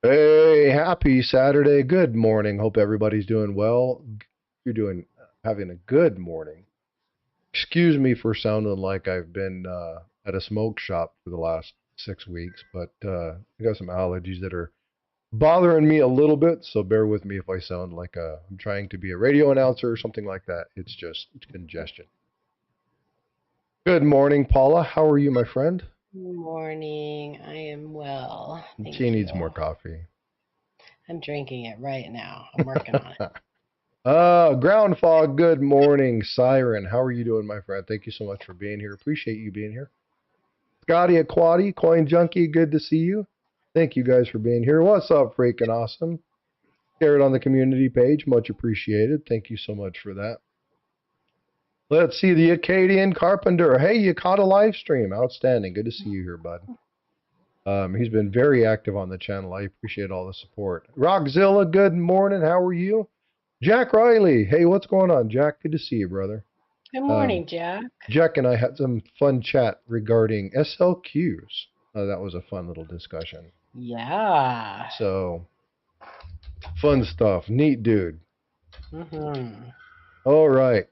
Hey, happy Saturday. Good morning. Hope everybody's doing well. Having a good morning. Excuse me for sounding like I've been at a smoke shop for the last 6 weeks, but I got some allergies that are bothering me a little bit, so bear with me if I sound like I'm trying to be a radio announcer or something like that. It's congestion. Good morning, Paula. How are you, my friend? Good morning. I am well. She Thank needs you. more coffee. I'm drinking it right now. I'm working on it. Ground fog, good morning. Siren, how are you doing, my friend? Thank you so much for being here. Appreciate you being here. Scotty Aquati, Coin Junkie, good to see you. Thank you guys for being here. What's up, freaking awesome? Share it on the community page. Much appreciated. Thank you so much for that. Let's see, the Acadian Carpenter. Hey, you caught a live stream. Outstanding. Good to see you here, bud. He's been very active on the channel. I appreciate all the support. Rockzilla, good morning. How are you? Jack Riley. Hey, what's going on, Jack? Good to see you, brother. Good morning, Jack. Jack and I had some fun chat regarding SLQs. That was a fun little discussion. Yeah. So, fun stuff. Neat dude. Mm-hmm. All right.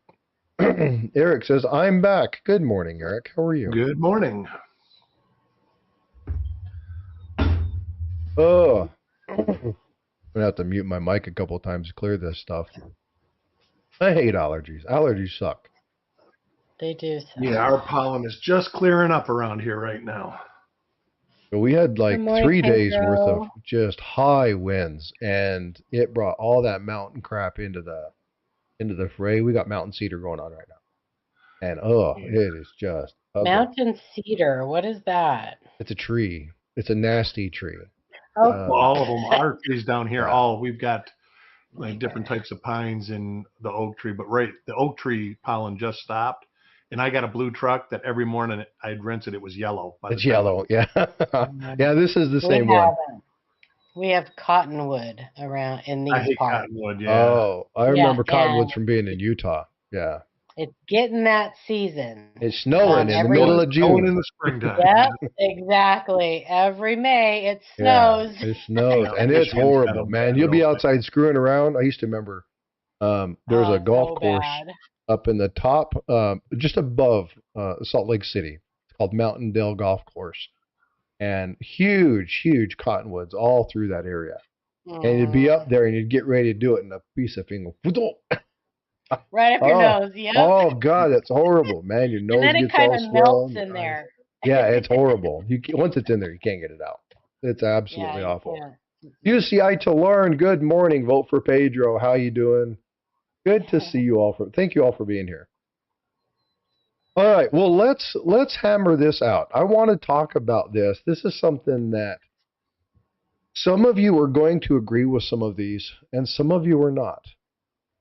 Eric says, I'm back. Good morning, Eric. How are you? Good morning. Oh, I'm going to have to mute my mic a couple times to clear this stuff. I hate allergies. Allergies suck. They do. Yeah, our pollen is just clearing up around here right now. So we had like morning, 3 days Pedro. worth of just high winds, and it brought all that mountain crap into the fray. We got mountain cedar going on right now, and it is just ugly. Mountain cedar. What is that? It's a tree. It's a nasty tree. Well, all of them are trees down here. Yeah. We've got like different types of pines in the oak tree, but the oak tree pollen just stopped. And I got a blue truck that every morning I'd rinse it. It was yellow. It's yellow. Yeah. Yeah, this is the same one. We have cottonwood around in these I hate parts. cottonwood, yeah. Oh, I remember cottonwoods from being in Utah. Yeah. It's getting that season. It's snowing in the middle of June. Snowing in the springtime. Yep, exactly. Every May it snows. Yeah, it snows, and it's horrible, man. You'll be outside screwing around. I used to remember there's a golf course up in the top, just above Salt Lake City. It's called Mountain Dale Golf Course, and huge cottonwoods all through that area. And you'd be up there, and you'd get ready to do it, and a piece of thing right up your nose. Yeah. Oh God, that's horrible, man. Your nose gets all swollen. And then it kind of melts in there. Yeah, it's horrible. Once it's in there, you can't get it out. It's absolutely awful. UCI to learn. Good morning. Vote for Pedro. How you doing? Good to see you all. Thank you all for being here. All right. Well, let's hammer this out. I want to talk about this. This is something that some of you are going to agree with some of these, and some of you are not,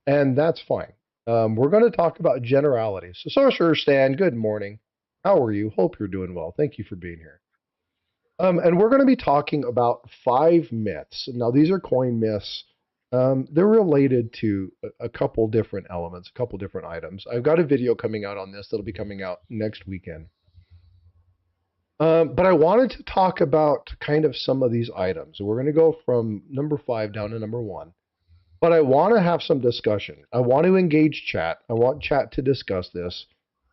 and that's fine. We're going to talk about generalities. So, Sorcerer Stan, good morning. How are you? Hope you're doing well. Thank you for being here. And we're going to be talking about 5 myths. Now, these are coin myths. They're related to a couple different elements, a couple different items. I've got a video coming out on this that'll be coming out next weekend. But I wanted to talk about kind of some of these items. We're going to go from number 5 down to number 1. But I want to have some discussion. I want to engage chat. I want chat to discuss this.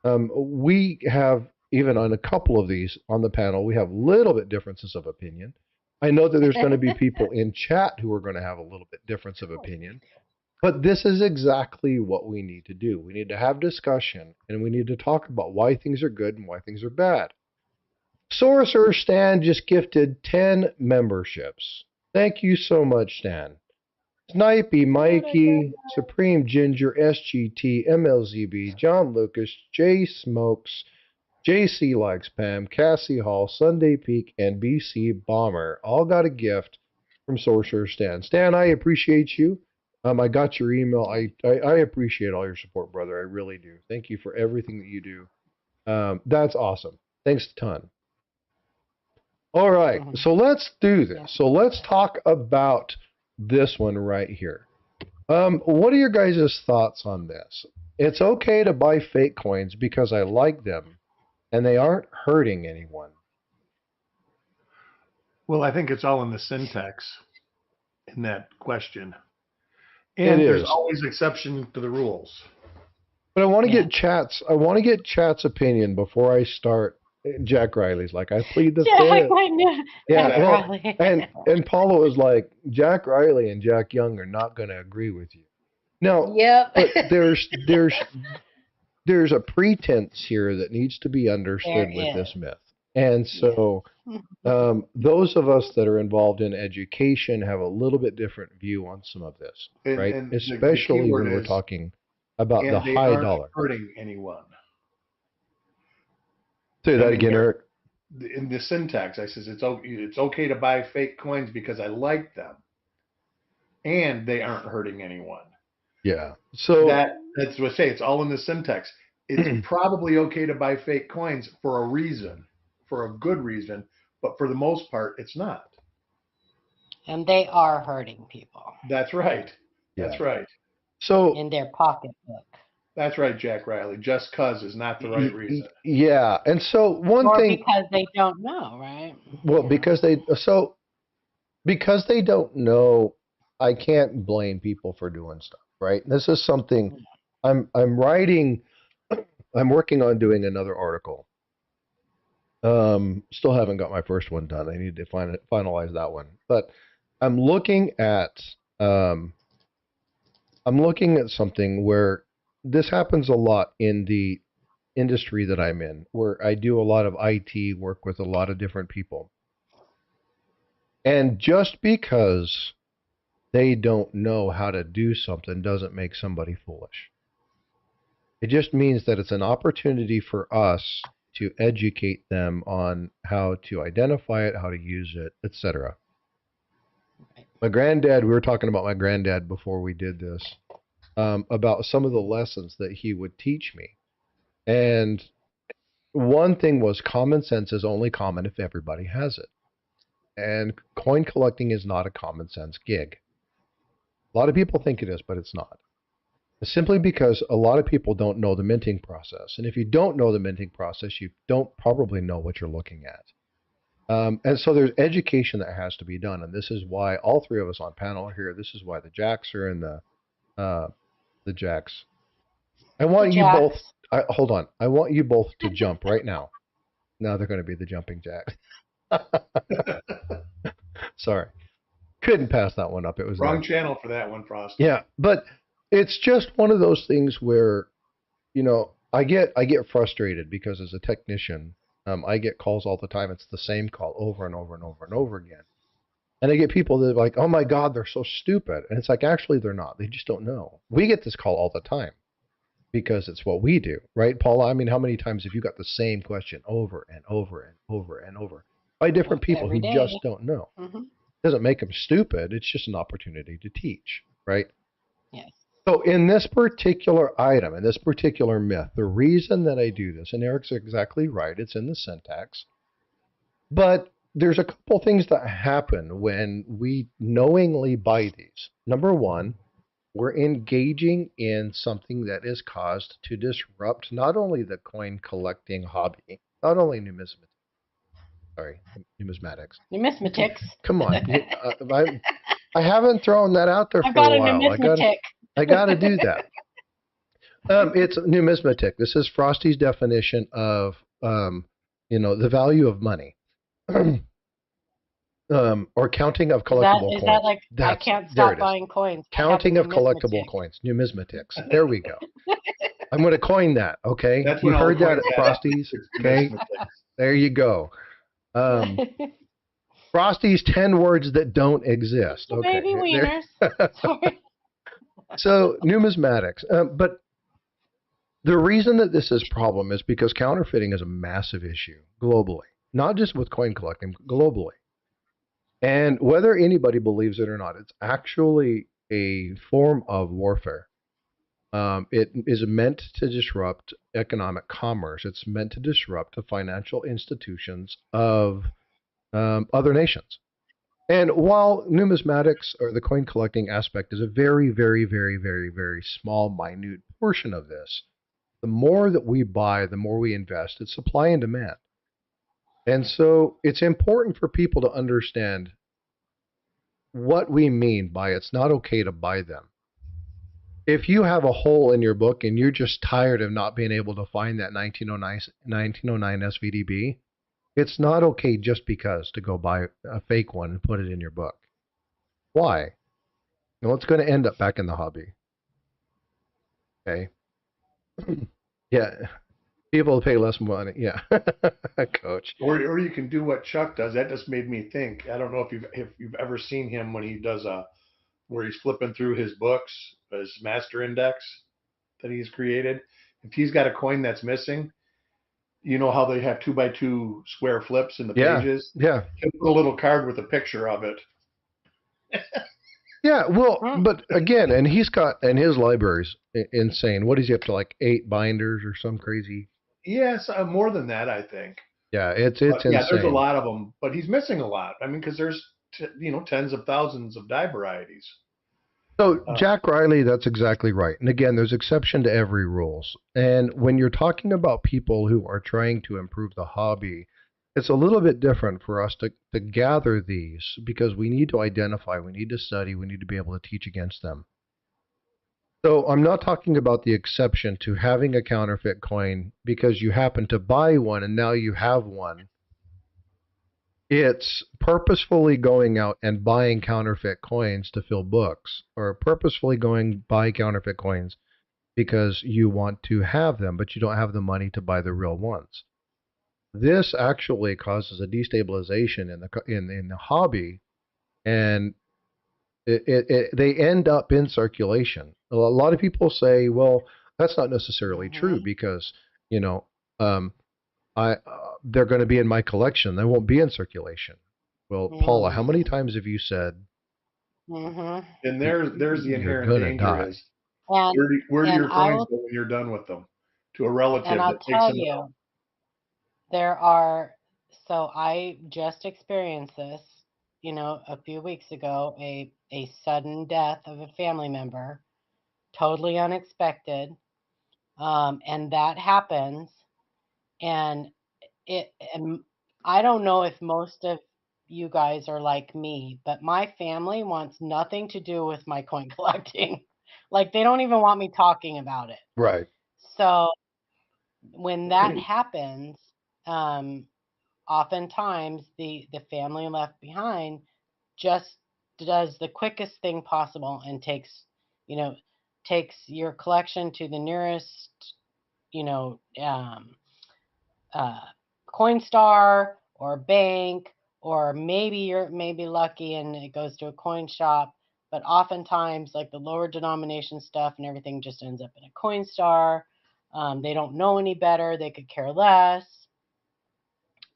We have, even on a couple of these on the panel, we have little bit differences of opinion. I know that there's going to be people in chat who are going to have a little bit difference of opinion. But this is exactly what we need to do. We need to have discussion, and we need to talk about why things are good and why things are bad. Sorcerer Stan just gifted 10 memberships. Thank you so much, Stan. Snipey, Mikey, Supreme Ginger, SGT, MLZB, John Lucas, J Smokes, JC Likes Pam, Cassie Hall, Sunday Peak, and BC Bomber all got a gift from Sorcerer Stan. Stan, I appreciate you. I got your email. I appreciate all your support, brother. I really do. Thank you for everything that you do. That's awesome. Thanks a ton. All right, so let's do this. So let's talk about this one right here. What are your guys' thoughts on this? It's okay to buy fake coins because I like them and they aren't hurting anyone. Well, I think it's all in the syntax in that question. And It there's is. always exception to the rules. But I want to Yeah. get Chat's. I want to get Chat's opinion before I start. Jack Riley's like, I plead the Jack, fifth. I knew. Yeah, Jack well, Riley. and Paula was like, Jack Riley and Jack Young are not going to agree with you. No, Yep. but there's a pretense here that needs to be understood There with this is. myth. And so those of us that are involved in education have a little bit different view on some of this, right? And the Especially keyword when we're is, talking about the and they high aren't dollar. hurting anyone. Say that I mean, again, Eric. In the syntax, I says it's okay to buy fake coins because I like them, and they aren't hurting anyone. Yeah. So That's what I say. It's all in the syntax. It's probably okay to buy fake coins for a reason, for a good reason, but for the most part, it's not. And they are hurting people That's right. Yeah. That's right. So in their pocketbook. That's right, Jack Riley. Just cause is not the right reason. yeah, and so one Or thing, because they don't know, right? well, Yeah. because they don't know, I can't blame people for doing stuff, right? This is something I'm writing. I'm working on doing another article. Still haven't got my first one done. I need to finalize that one. But I'm looking at something where this happens a lot in the industry that I'm in, where I do a lot of IT work with a lot of different people. And just because they don't know how to do something doesn't make somebody foolish. It just means that it's an opportunity for us to educate them on how to identify it, how to use it, etc. My granddad, we were talking about my granddad before we did this, about some of the lessons that he would teach me. And one thing was common sense is only common if everybody has it. And coin collecting is not a common sense gig. A lot of people think it is, but it's not. Simply because a lot of people don't know the minting process. And if you don't know the minting process, you don't probably know what you're looking at. And so there's education that has to be done. And this is why all three of us on panel are here. This is why the Jacks are in the Jacks. I want you both. Hold on. I want you both to jump right now. Now they're going to be the jumping Jacks. Sorry. Couldn't pass that one up. It was wrong channel for that one, Frost. Yeah, but it's just one of those things where, you know, I get frustrated because as a technician, I get calls all the time. It's the same call over and over and over and over again. And I get people that are like, oh my God, they're so stupid. And it's like, actually, they're not. They just don't know. We get this call all the time because it's what we do, right, Paula? I mean, how many times have you got the same question over and over and over and over by different people who just don't know? Mm-hmm. Doesn't make them stupid. It's just an opportunity to teach, right? Yes. So in this particular item, in this particular myth, the reason that I do this, and Eric's exactly right, it's in the syntax, but there's a couple things that happen when we knowingly buy these. Number one, we're engaging in something that is caused to disrupt not only the coin collecting hobby, not only numismatics. Come on. I haven't thrown that out there for a while. I got to do that. It's numismatic. This is Frosty's definition of, the value of money. Or counting of collectible coins. Is that like, I can't stop buying coins? Counting of collectible coins. Numismatics. There we go. I'm going to coin that, okay? You heard that at Frosty's? Okay? There you go. Frosty's 10 words that don't exist. Okay. Baby wieners. So, numismatics. But the reason that this is a problem is because counterfeiting is a massive issue globally. Not just with coin collecting, globally. And whether anybody believes it or not, it's actually a form of warfare. It is meant to disrupt economic commerce. It's meant to disrupt the financial institutions of other nations. And while numismatics or the coin collecting aspect is a very, very, very, very, very small, minute portion of this, the more that we buy, the more we invest. It's supply and demand. And so it's important for people to understand what we mean by it's not okay to buy them. If you have a hole in your book and you're just tired of not being able to find that 1909 SVDB, it's not okay just because to go buy a fake one and put it in your book. Why? Well, it's going to end up back in the hobby. Okay. Yeah. People pay less money. Yeah. Coach. Or you can do what Chuck does. That just made me think. I don't know if you've ever seen him when he does where he's flipping through his books, his master index that he's created. If he's got a coin that's missing, you know how they have 2x2 square flips in the pages? Yeah. He'll put a little card with a picture of it. Yeah, well, but again, and he's got, and his library's insane. What is he up to, like 8 binders or some crazy? Yes, more than that, I think. Yeah, it's insane. Yeah, there's a lot of them, but he's missing a lot. I mean, because there's tens of thousands of die varieties. So Jack Riley, that's exactly right. And again, there's exception to every rules. And when you're talking about people who are trying to improve the hobby, it's a little bit different for us to gather these because we need to identify, we need to study, we need to be able to teach against them. So I'm not talking about the exception to having a counterfeit coin because you happen to buy one and now you have one. It's purposefully going out and buying counterfeit coins to fill books, or purposefully buy counterfeit coins because you want to have them, but you don't have the money to buy the real ones. This actually causes a destabilization in the hobby, and they end up in circulation. A lot of people say, well, that's not necessarily true because, they're going to be in my collection. They won't be in circulation. Well, Paula, how many times have you said? And there's the inherent danger is where do your coins go when you're done with them? To a relative. And I'll tell you, there are. So I just experienced this. A few weeks ago, a sudden death of a family member, totally unexpected, and that happens. And I don't know if most of you guys are like me, but my family wants nothing to do with my coin collecting. Like they don't even want me talking about it. Right. So when that happens, oftentimes the family left behind just does the quickest thing possible and takes your collection to the nearest, Coinstar or bank, or maybe you're lucky and it goes to a coin shop. But oftentimes, like the lower denomination stuff and everything just ends up in a Coinstar. They don't know any better. They could care less.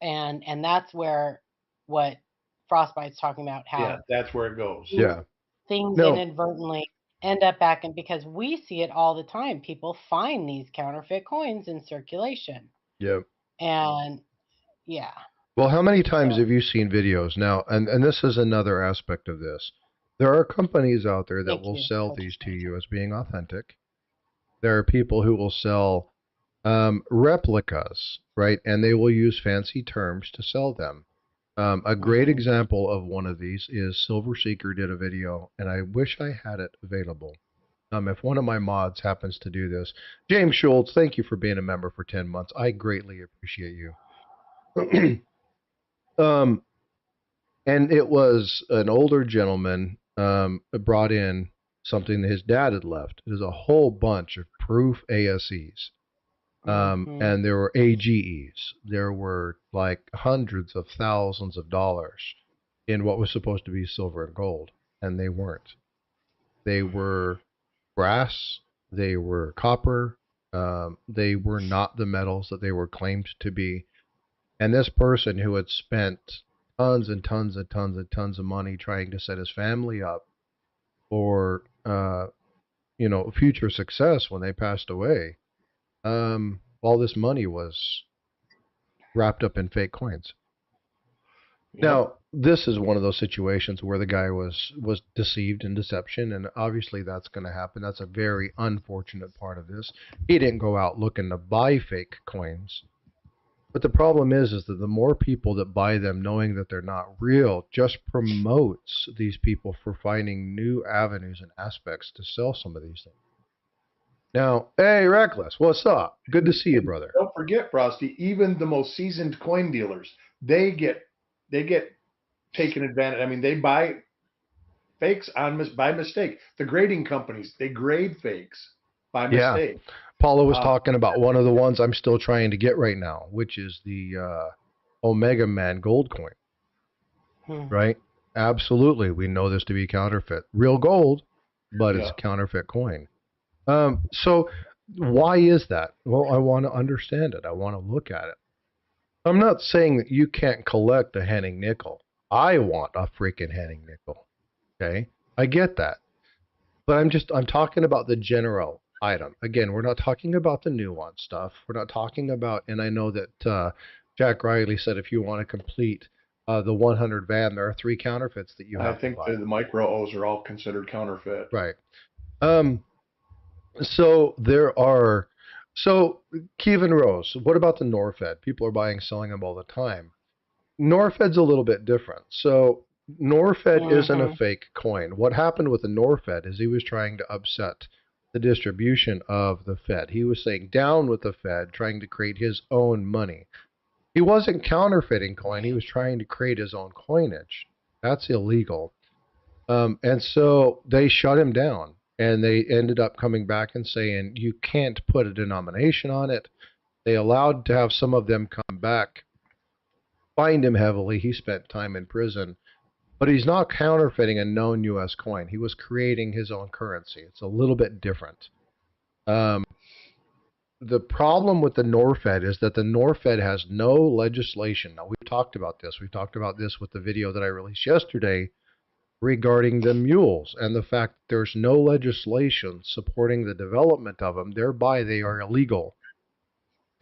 And that's where what Frostbyte's talking about, how that's where it goes. Things inadvertently end up back in, because we see it all the time. People find these counterfeit coins in circulation. Yep. And well, how many times have you seen videos now? And this is another aspect of this. There are companies out there that will sell these to you as being authentic. There are people who will sell replicas, right? And they will use fancy terms to sell them. A great example of one of these is Silver Seeker did a video, and I wish I had it available. If one of my mods happens to do this. James Schultz, thank you for being a member for 10 months. I greatly appreciate you. And it was an older gentleman brought in something that his dad had left. It was a whole bunch of proof ASEs. And there were AGEs. There were like hundreds of thousands of dollars in what was supposed to be silver and gold, and they weren't. They were brass, they were copper, they were not the metals that they were claimed to be. And this person who had spent tons and tons and tons and tons of money trying to set his family up for future success when they passed away, all this money was wrapped up in fake coins. Yep. Now, this is one of those situations where the guy was deceived in deception, and obviously that's going to happen. That's a very unfortunate part of this. He didn't go out looking to buy fake coins. But the problem is that the more people that buy them knowing that they're not real just promotes these people for finding new avenues and aspects to sell some of these things. Now, hey, Reckless, what's up? Good to see you, brother. Don't forget, Frosty, even the most seasoned coin dealers, they get taken advantage. I mean, they buy fakes by mistake. The grading companies, they grade fakes by mistake. Yeah. Paula was talking about one of the ones I'm still trying to get right now, which is the Omega Man gold coin. Right? Absolutely. We know this to be counterfeit. Real gold, but it's a counterfeit coin. So why is that? Well, I want to understand it. I want to look at it. I'm not saying that you can't collect a Henning nickel. I want a freaking Henning nickel. Okay? I get that. But I'm talking about the general item. Again, we're not talking about the nuance stuff. We're not talking about, and I know that Jack Riley said if you want to complete the 100 van, there are 3 counterfeits that you have to buy. I think the micro O's are all considered counterfeit. Right. So there are, Kevin Rose, what about the Norfed? People are buying, selling them all the time. Norfed's a little bit different. So Norfed isn't a fake coin. What happened with the Norfed is he was trying to upset the distribution of the Fed. He was saying down with the Fed, trying to create his own money. He wasn't counterfeiting coin. He was trying to create his own coinage. That's illegal. And so they shut him down. And they ended up coming back and saying, you can't put a denomination on it. They allowed to have some of them come back, fined him heavily. He spent time in prison. But he's not counterfeiting a known U.S. coin. He was creating his own currency. It's a little bit different. The problem with the Norfed is that the Norfed has no legislation. Now, we've talked about this. We've talked about this with the video that I released yesterday regarding the mules and the fact that there's no legislation supporting the development of them. Thereby, they are illegal.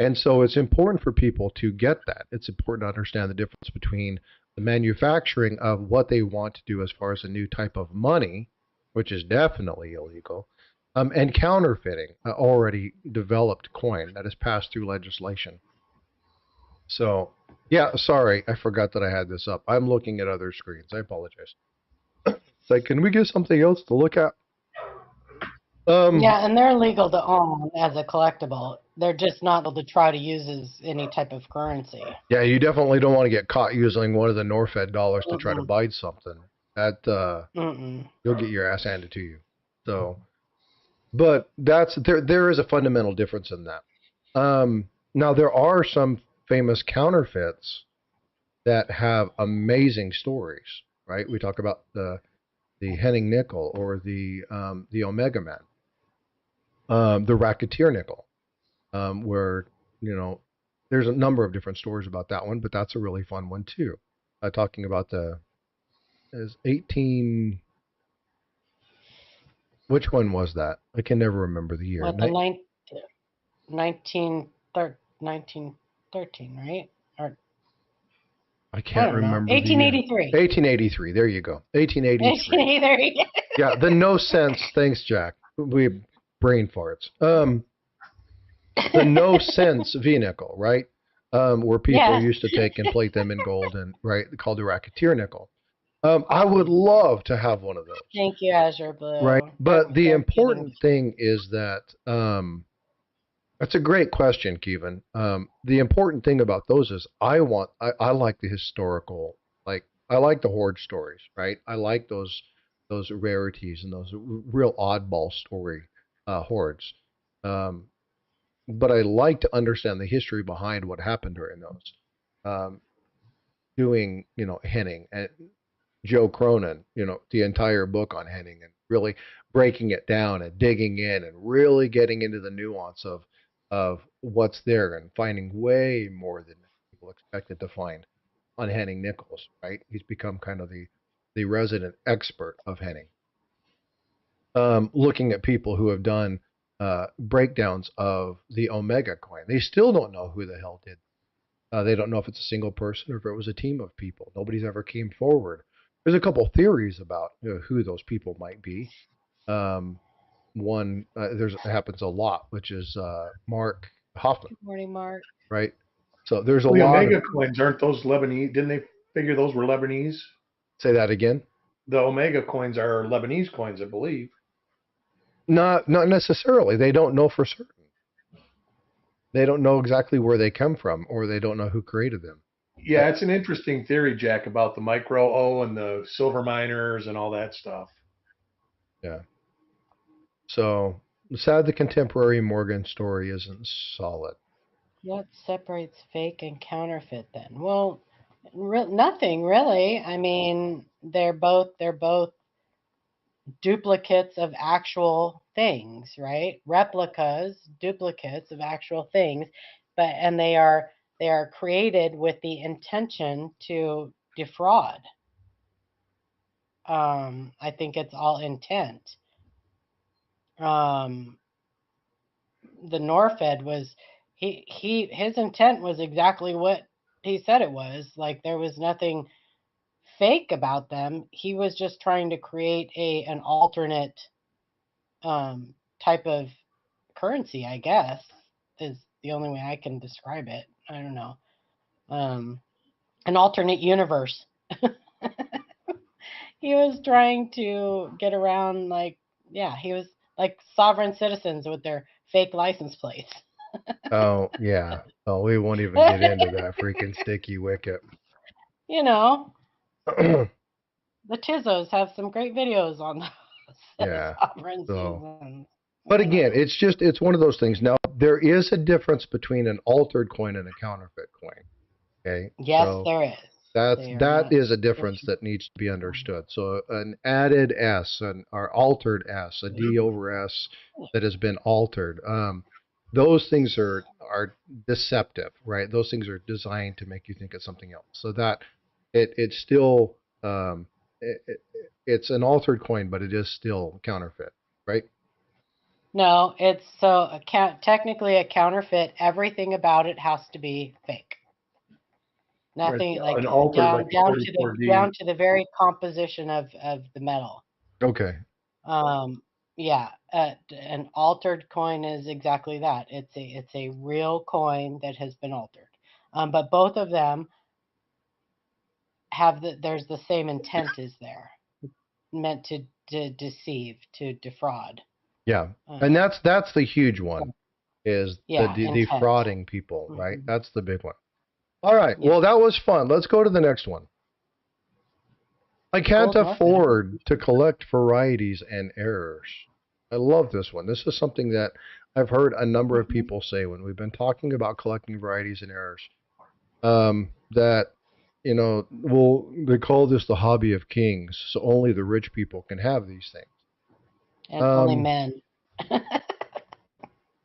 And so it's important for people to get that. It's important to understand the difference between the manufacturing of what they want to do as far as a new type of money, which is definitely illegal, and counterfeiting an already developed coin that has passed through legislation. So, yeah, sorry, I forgot that I had this up. I'm looking at other screens. I apologize. It's like, can we get something else to look at? Yeah, and they're legal to own as a collectible. They're just not able to try to use as any type of currency. Yeah, you definitely don't want to get caught using one of the Norfed dollars to try to buy something. That you'll get your ass handed to you. So, but there is a fundamental difference in that. Now there are some famous counterfeits that have amazing stories, right? We talk about the Henning nickel or the Omega Man, the Racketeer nickel, where there's a number of different stories about that one, but that's a really fun one too. Talking about is 18. Which one was that? I can never remember the year. What, the 1913, right? Or I can't remember. 1883. 1883. There you go. 1883. 1883. Yeah, the no sense. Thanks, Jack. We brain farts. The no sense V-nickel, right? Where people used to take and plate them in gold, and right, called the Racketeer nickel. I would love to have one of those. Thank you, Azure Blue. Right, but the important thing is that that's a great question, Kevin. The important thing about those is I like the historical, I like the hoard stories, right? I like those rarities and those real oddball story hoards. But I like to understand the history behind what happened during those. Doing, Henning and Joe Cronin, the entire book on Henning and really breaking it down and digging in and really getting into the nuance of what's there and finding way more than people expected to find on Henning Nichols, right? He's become kind of the resident expert of Henning. Looking at people who have done breakdowns of the Omega coin. They still don't know who the hell did. They don't know if it's a single person or if it was a team of people. Nobody's ever came forward. There's a couple theories about who those people might be. One, it happens a lot, which is Mark Hoffman. Good morning, Mark. Right? So there's a The lot Omega of. coins, aren't those Lebanese? Didn't they figure those were Lebanese? Say that again. The Omega coins are Lebanese coins, I believe. Not necessarily. They don't know for certain. They don't know exactly where they come from, or they don't know who created them. Yeah, it's an interesting theory, Jack, about the micro O and the silver miners and all that stuff. Yeah. So sad the contemporary Morgan story isn't solid. What separates fake and counterfeit then? Well, nothing really. I mean, they're both duplicates of actual things, right? Replicas, duplicates of actual things, and they are created with the intention to defraud. I think it's all intent. The Norfed was his intent was exactly what he said it was. Like there was nothing fake about them. He was just trying to create an alternate type of currency, I guess, is the only way I can describe it. I don't know. An alternate universe. He was trying to get around, he was like sovereign citizens with their fake license plates. Oh, yeah. Oh, we won't even get into that freaking sticky wicket. You know, the Tizzos have some great videos on those. Yeah. Sovereign So, citizens. but again, it's one of those things. Now, there is a difference between an altered coin and a counterfeit coin. Okay. Yes, So there is. that is a difference that needs to be understood. So an added S, or altered S, a D over S that has been altered. Those things are deceptive, right? Those things are designed to make you think it's something else. So that it's still it's an altered coin, but it is still counterfeit, right? No, it's so technically a counterfeit. Everything about it has to be fake. Nothing An altered down like down to 44D. down to the very composition of the metal. Okay. Yeah, an altered coin is exactly that. It's a real coin that has been altered. But both of them there's the same intent is there, meant to deceive, to defraud. Yeah, and that's the huge one, is the intent. defrauding people, right? Mhm. That's the big one. All right, Yeah. well, that was fun. Let's go to the next one. I can't Gold North afford to collect varieties and errors. I love this one. This is something that I've heard a number of people say when we've been talking about collecting varieties and errors. That they call this the hobby of kings, so only the rich people can have these things. and only men.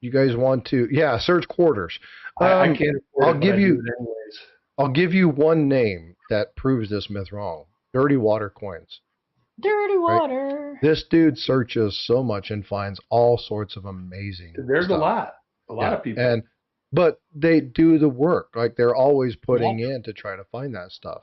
You guys want to, yeah, search quarters. I can't afford I'll it, give but I you do it anyways. I'll give you one name that proves this myth wrong. Dirty water coins. Dirty Right? water. This dude searches so much and finds all sorts of amazing There's stuff. a lot of people. But they do the work. Like they're always putting in to try to find that stuff.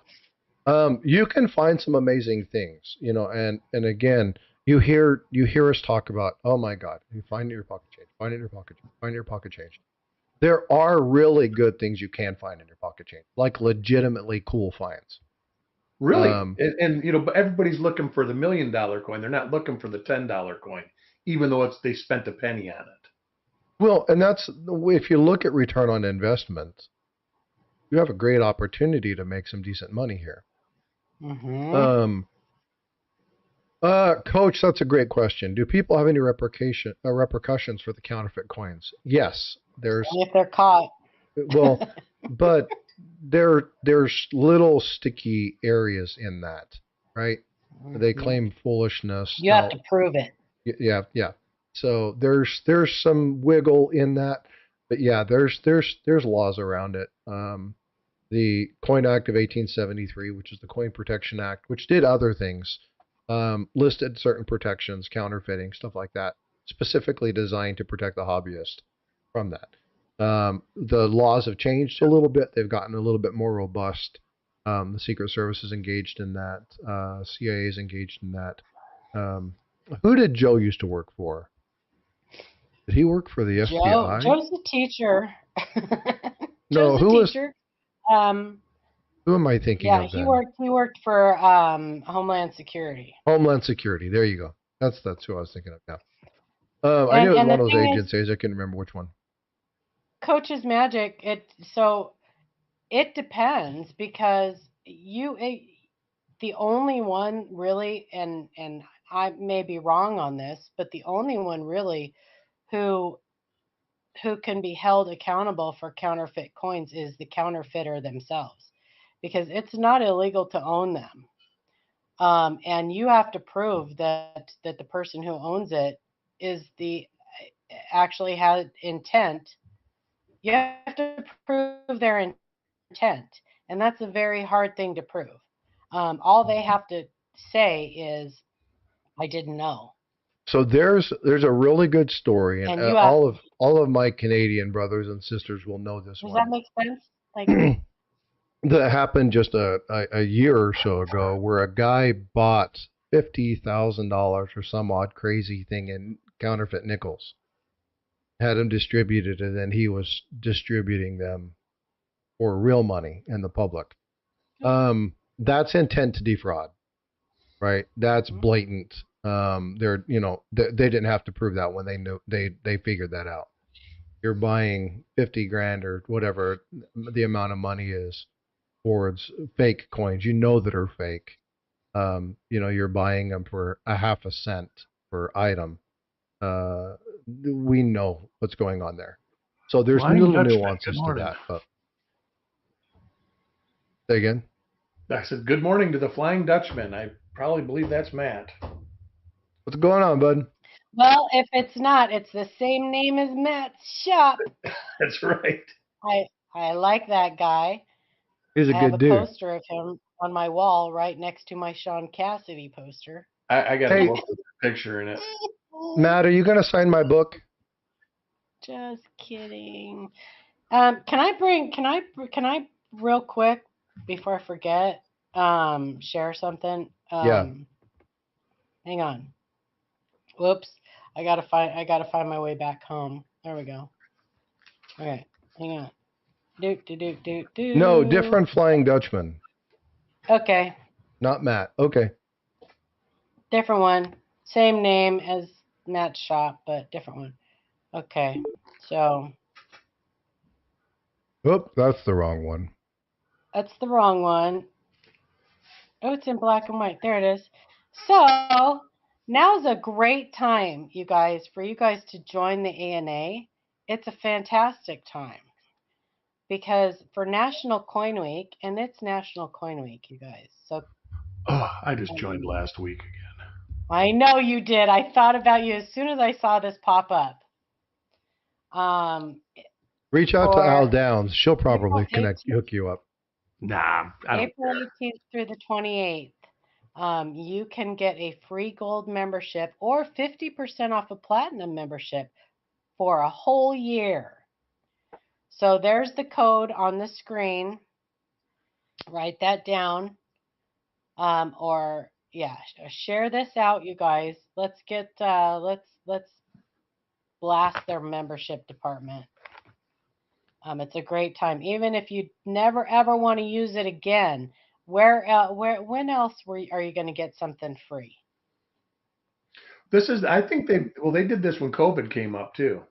You can find some amazing things, and again, you hear us talk about, oh my God, you find your pocket change, find it in your pocket change, find your pocket change. There are really good things you can find in your pocket change, like legitimately cool finds. Really? And everybody's looking for the $1 million coin. They're not looking for the $10 coin, even though they spent a penny on it. Well, and that's, if you look at return on investment, you have a great opportunity to make some decent money here. Mm-hmm. Coach, that's a great question. Do people have any repercussions for the counterfeit coins? Yes, there's. Only if they're caught. Well, but there's little sticky areas in that, right? They claim foolishness. You have to prove it. Yeah. So there's some wiggle in that, but yeah, there's laws around it. The Coin Act of 1873, which is the Coin Protection Act, which did other things, listed certain protections, counterfeiting, stuff like that, specifically designed to protect the hobbyist from that. The laws have changed a little bit. They've gotten a little bit more robust. The Secret Service is engaged in that. CIA is engaged in that. Who did Joe used to work for? Did he work for the FBI? Joe's a teacher. No, Joe's a teacher. Who am I thinking Yeah, of he then? worked for Homeland Security. Homeland Security. There you go. That's who I was thinking of now. I knew it was And one the of those thing is, agencies. I couldn't remember which one. Coach's Magic, it depends because the only one really, and I may be wrong on this, but the only one really who can be held accountable for counterfeit coins is the counterfeiter themselves, because it's not illegal to own them. And you have to prove that the person who owns it is actually has intent. You have to prove their intent, and that's a very hard thing to prove. All they have to say is, "I didn't know." So there's a really good story, and And you have. all of my Canadian brothers and sisters will know this Does one. that make sense? Like, That happened just a year or so ago, where a guy bought $50,000 or some odd crazy thing in counterfeit nickels, had them distributed, and then he was distributing them for real money in the public. That's intent to defraud, right? That's blatant. They didn't have to prove that when they knew they figured that out. You're buying 50 grand or whatever the amount of money is towards fake coins, that are fake. You're buying them for a half a cent per item. We know what's going on there. So there's Flying little Dutchman, nuances good to morning. that. But say again. I said, good morning to the Flying Dutchman. I probably believe that's Matt. What's going on, bud? well, if it's not, it's the same name as Matt's shop. That's right. I like that guy. He's a I have good a dude. poster of him on my wall right next to my Sean Cassidy poster. I got Hey. a book with a picture in it. Matt, are you going to sign my book? Just kidding. Can I real quick before I forget, share something? Yeah. Hang on. Whoops. I gotta find my way back home. There we go. Okay, hang on. Do. No, different Flying Dutchman. Okay, Not Matt. Okay. different one. Same name as Matt's shop, but different one. Okay, so Oop, that's the wrong one. that's the wrong one. Oh, it's in black and white. There it is. So now's a great time, you guys, for you guys to join the ANA. It's a fantastic time because for National Coin Week, and it's National Coin Week, you guys. So I just joined last week again. I know you did. I thought about you as soon as I saw this pop up. Reach out to Al Downs. She'll probably hook you up. Nah, I don't April care. 18th through the 28th. You can get a free gold membership or 50% off a platinum membership for a whole year. So there's the code on the screen. Write that down. Share this out, you guys. Let's blast their membership department. It's a great time. Even if you never ever want to use it again, when else are you going to get something free? I think they did this when COVID came up too.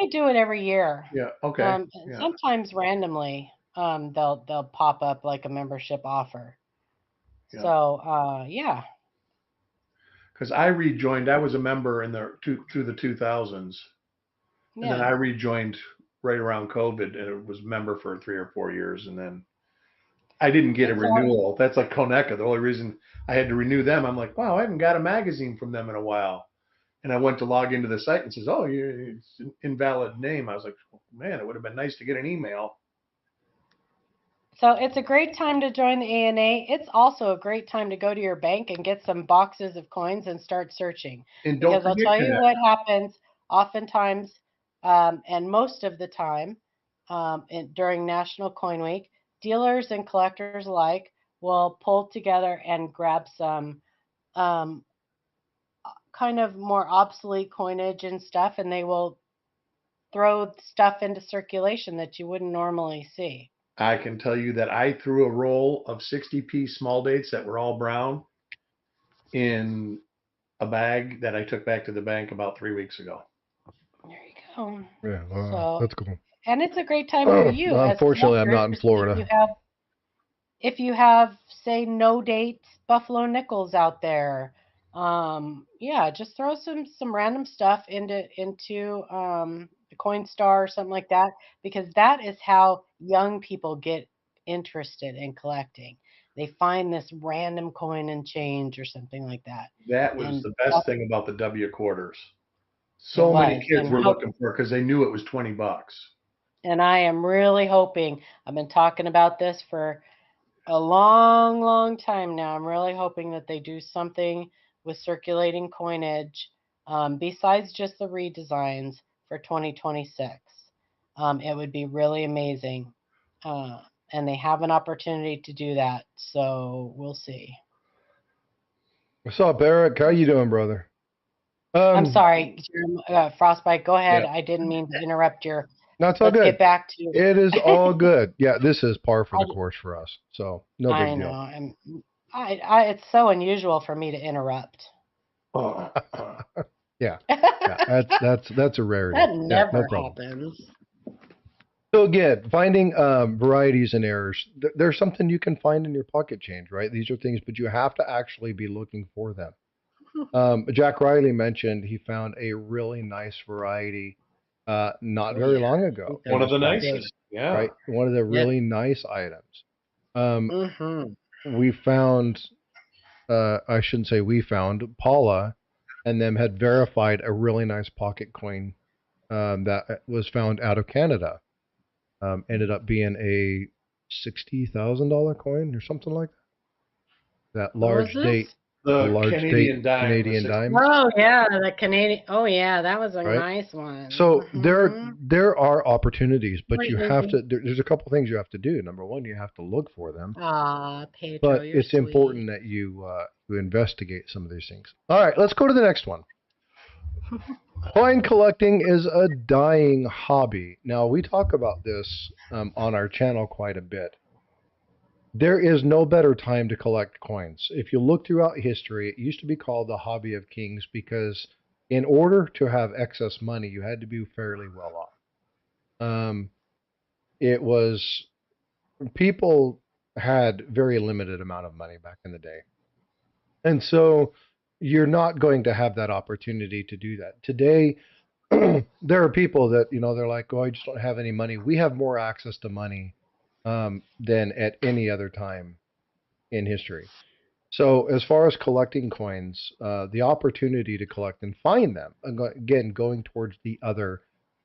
They do it every year. Yeah. Okay. Yeah. Sometimes randomly, they'll pop up like a membership offer. Yeah. So yeah. Because I rejoined. I was a member through the 2000s, and then I rejoined right around COVID, and it was member for 3 or 4 years, and then I didn't get a renewal. That's like Coneca. The only reason I had to renew them, I'm like, wow, I haven't got a magazine from them in a while. And I went to log into the site and it says, oh, it's an invalid name. I was like, oh, man, it would have been nice to get an email. So it's a great time to join the ANA. It's also a great time to go to your bank and get some boxes of coins and start searching. Because I'll tell you what happens oftentimes, and most of the time during National Coin Week, dealers and collectors alike will pull together and grab some kind of more obsolete coinage and stuff, and they will throw stuff into circulation that you wouldn't normally see. I can tell you that I threw a roll of 60-piece small dates that were all brown in a bag that I took back to the bank about 3 weeks ago. There you go. Yeah, So, that's cool. and it's a great time for you. As Unfortunately, I'm not in collectors, Florida. if you have, say, no date buffalo nickels out there, yeah, just throw some random stuff into the Coinstar or something like that, because that is how young people get interested in collecting. They find this random coin and change or something like that. That was And the best thing about the W quarters. So many kids were looking for it because they knew it was $20. And I am really hoping, I've been talking about this for a long, long time now. I'm really hoping that they do something with circulating coinage besides just the redesigns for 2026. It would be really amazing. And they have an opportunity to do that. So we'll see. What's up, Eric? How you doing, brother? I'm sorry, Frostbyte. Go ahead. Yeah. I didn't mean to interrupt your. That's all Let's good. get back to it. Is all good. Yeah, this is par for the course for us. So no big I deal. know. It's so unusual for me to interrupt. Yeah, that's a rarity. That never no happens. So again, finding varieties and errors. There's something you can find in your pocket change, right? These are things, but you have to actually be looking for them. Jack Riley mentioned he found a really nice variety not very long ago. One of the nicest. Yeah. Right? One of the really nice items. We found, I shouldn't say we found, Paula and them had verified a really nice pocket coin that was found out of Canada. Ended up being a $60,000 coin or something like that. That large date. The large Canadian dime. Canadian dime. Oh yeah, the Canadian. Oh yeah, that was a nice one. So there are opportunities, but you have to. There's a couple things you have to do. Number one, you have to look for them. Pedro, but it's important that you investigate some of these things. All right, let's go to the next one. Coin collecting is a dying hobby. Now we talk about this on our channel quite a bit. There is no better time to collect coins. If you look throughout history, it used to be called the hobby of kings because in order to have excess money, you had to be fairly well off. It was, people had very limited amount of money back in the day. And so you're not going to have that opportunity to do that. Today, there are people that, they're like, oh, I just don't have any money. We have more access to money than at any other time in history. So as far as collecting coins, the opportunity to collect and find them, again, going towards the other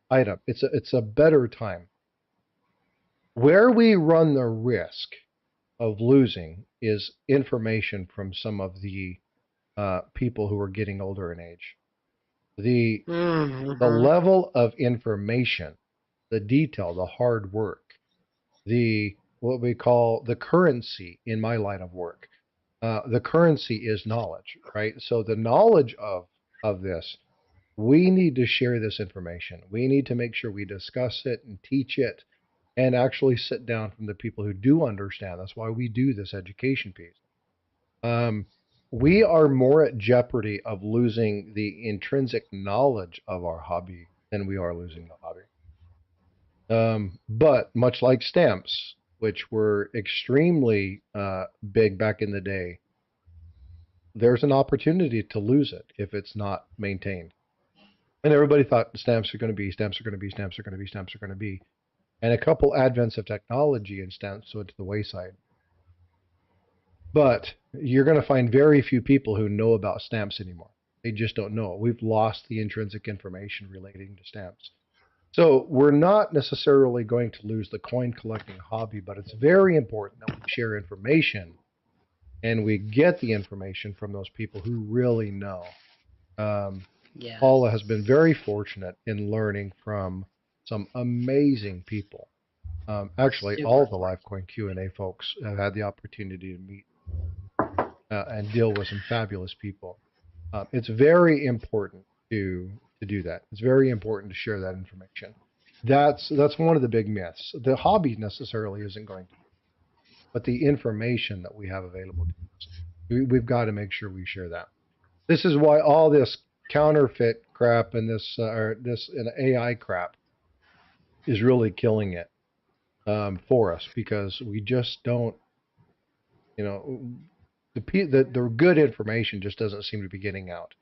item, it's a better time. Where we run the risk of losing is information from some of the people who are getting older in age. The level of information, the detail, the hard work, what we call the currency in my line of work. The currency is knowledge, right? So the knowledge of this, we need to share this information. We need to make sure we discuss it and teach it and actually sit down from the people who do understand. That's why we do this education piece. We are more at jeopardy of losing the intrinsic knowledge of our hobby than we are losing the hobby. But much like stamps, which were extremely big back in the day, there's an opportunity to lose it if it's not maintained. And everybody thought stamps are going to be, stamps are going to be, stamps are going to be, stamps are going to be. And a couple advents of technology and stamps went to the wayside. But you're going to find very few people who know about stamps anymore. They just don't know. We've lost the intrinsic information relating to stamps. So we're not necessarily going to lose the coin collecting hobby, but it's very important that we share information and we get the information from those people who really know. Paula has been very fortunate in learning from some amazing people. Actually, all the LiveCoin Q&A folks have had the opportunity to meet and deal with some fabulous people. It's very important to to do that. It's very important to share that information. That's one of the big myths. The hobby necessarily isn't going to, but the information that we have available to us, we've got to make sure we share that. This is why all this counterfeit crap and this and AI crap is really killing it for us, because we just don't, the good information just doesn't seem to be getting out.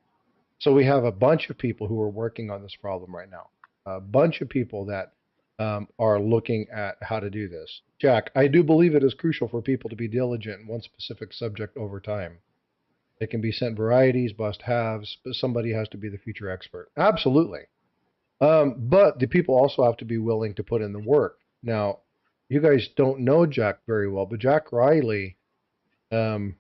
So we have a bunch of people who are working on this problem right now. A bunch of people that are looking at how to do this. Jack, I do believe it is crucial for people to be diligent in one specific subject over time. It can be sent varieties, must-haves, but somebody has to be the future expert. Absolutely. But the people also have to be willing to put in the work. Now, you guys don't know Jack very well, but Jack Riley, how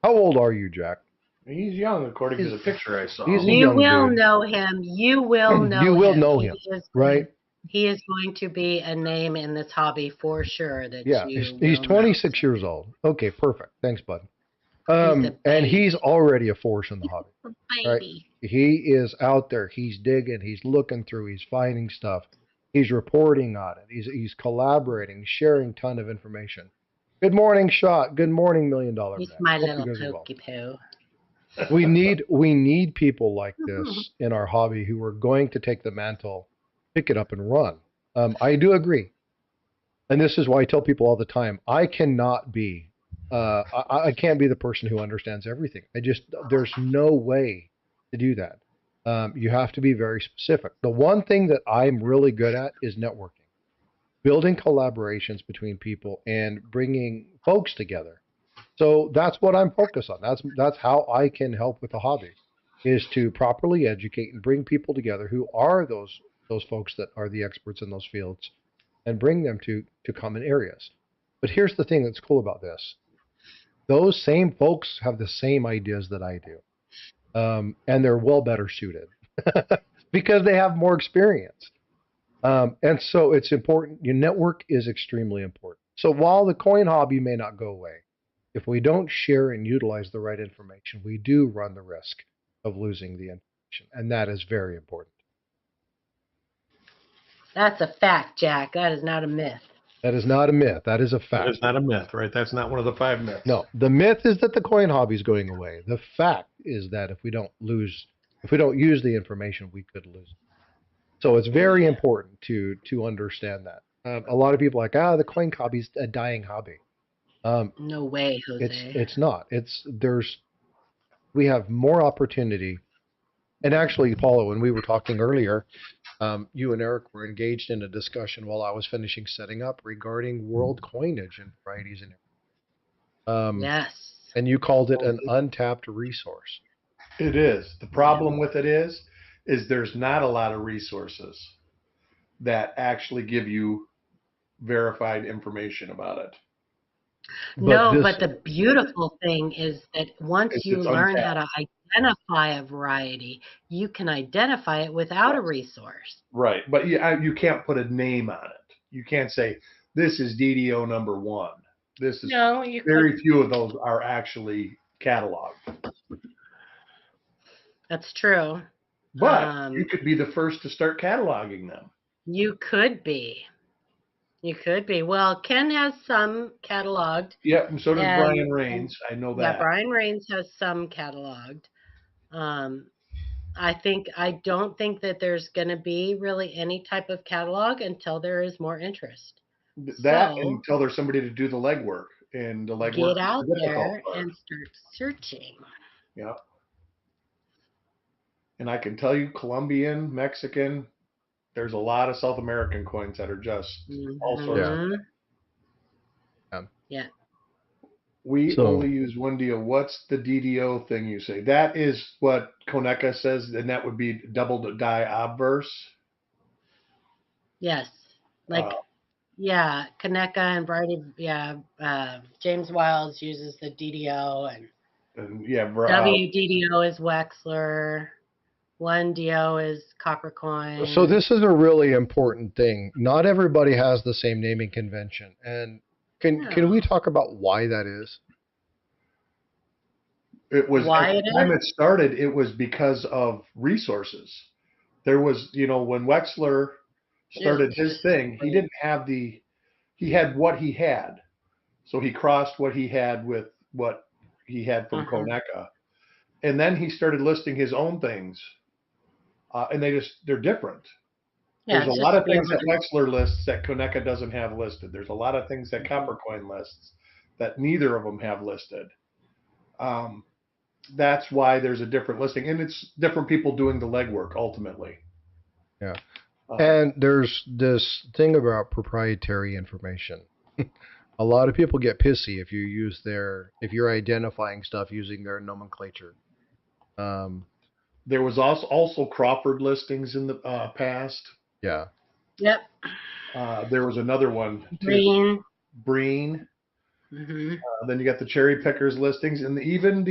old are you, Jack? He's young, according to the picture I saw. You will know him. You will know him. You will know him, right? He is going to be a name in this hobby for sure. He's 26 years old. Okay, perfect. Thanks, bud. And he's already a force in the hobby. Right? He is out there. He's digging. He's looking through. He's finding stuff. He's reporting on it. He's collaborating, sharing a ton of information. Good morning, Shot. Good morning, $1 Million Man. He's my little pokey poo. We need people like this in our hobby who are going to take the mantle, pick it up, and run. I do agree, and this is why I tell people all the time: I cannot be, I can't be the person who understands everything. There's no way to do that. You have to be very specific. The one thing that I'm really good at is networking, building collaborations between people, and bringing folks together. So that's what I'm focused on. That's how I can help with the hobby, is to properly educate and bring people together who are those folks that are the experts in those fields, and bring them to common areas. But here's the thing that's cool about this. Those same folks have the same ideas that I do. And they're well better suited because they have more experience. And so it's important. Your network is extremely important. So while the coin hobby may not go away, if we don't share and utilize the right information, we do run the risk of losing the information. And that is very important. That's a fact, Jack. That is not a myth. That is not a myth. That is a fact. That is not a myth, right? That's not one of the 5 myths. No, the myth is that the coin hobby is going away. The fact is that if we don't use the information, we could lose it. So it's very important to understand that. A lot of people are like, the coin hobby is a dying hobby. No way, Jose. It's not. We have more opportunity. And actually, Paula, when we were talking earlier, you and Eric were engaged in a discussion while I was finishing setting up regarding world coinage and varieties and errors. Yes. And you called it an untapped resource. It is. The problem with it is there's not a lot of resources that actually give you verified information about it. But the beautiful thing is that once you learn how to identify a variety, you can identify it without a resource. Right. But you can't put a name on it. You can't say, this is DDO number 1. This is very few of those are actually cataloged. That's true. But you could be the first to start cataloging them. You could be. Well, Ken has some cataloged. Yep, and so does Brian Rains. I know that. Yeah, Brian Rains has some cataloged. I don't think that there's going to be really any type of catalog until there is more interest. Until there's somebody to do the legwork. And the legwork. Get out there and start searching. Yeah. And I can tell you, Colombian, Mexican, there's a lot of South American coins that are just all sorts of. Yeah. We only use one deal. What's the DDO thing you say? That is what Koneka says, and that would be double die obverse. Yes. Koneka and Variety. James Wiles uses the DDO, and WDDO is Wexler. 1DO is copper coin. So this is a really important thing. Not everybody has the same naming convention. And can we talk about why that is? It was at the time it started, it was because of resources. There was, when Wexler started his thing, he didn't have he had what he had. So he crossed what he had with what he had from Koneka. And then he started listing his own things. And they're different. Yeah, There's a lot of things that Wexler lists that Koneka doesn't have listed. There's a lot of things that Coppercoin lists that neither of them have listed. That's why there's a different listing, and it's different people doing the legwork ultimately. Yeah. And there's this thing about proprietary information. A lot of people get pissy if you're identifying stuff using their nomenclature. There was also Crawford listings in the past. Yeah. Yep. There was another one too. Breen. Then you got the cherry pickers listings, and even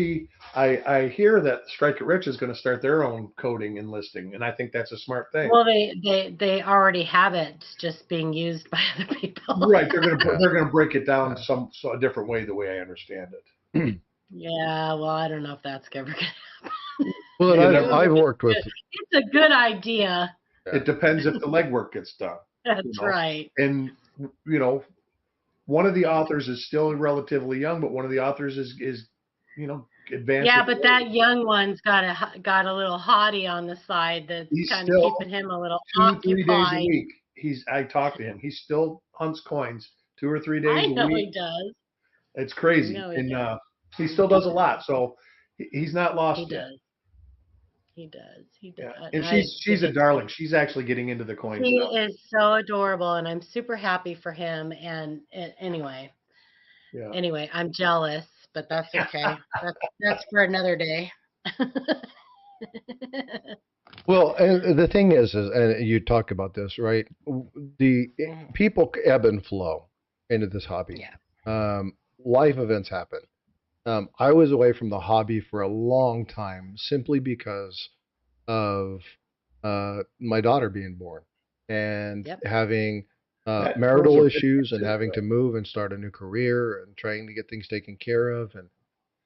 I hear that Strike It Rich is going to start their own coding and listing, and I think that's a smart thing. Well, they already have it, just being used by other people. Right, they're gonna break it down a different way, the way I understand it. Yeah, well, I don't know if that's ever gonna happen. Well, I've worked with. It's a good idea. It depends if the legwork gets done. That's right. And one of the authors is still relatively young, but one of the authors is advanced. Yeah, but that young one's got a little hottie on the side that's kind of keeping him a little occupied. 2-3 days a week. I talked to him. He still hunts coins 2 or 3 days a week. I know he does. It's crazy, and he still does a lot. So he's not lost yet. He does. Yeah. And she's a darling. She's actually getting into the coins. He is so adorable, and I'm super happy for him. And anyway, I'm jealous, but that's okay. that's for another day. Well, and the thing is, and you talk about this, right? The people ebb and flow into this hobby. Yeah. Life events happen. I was away from the hobby for a long time simply because of my daughter being born and having marital issues and having to move and start a new career and trying to get things taken care of and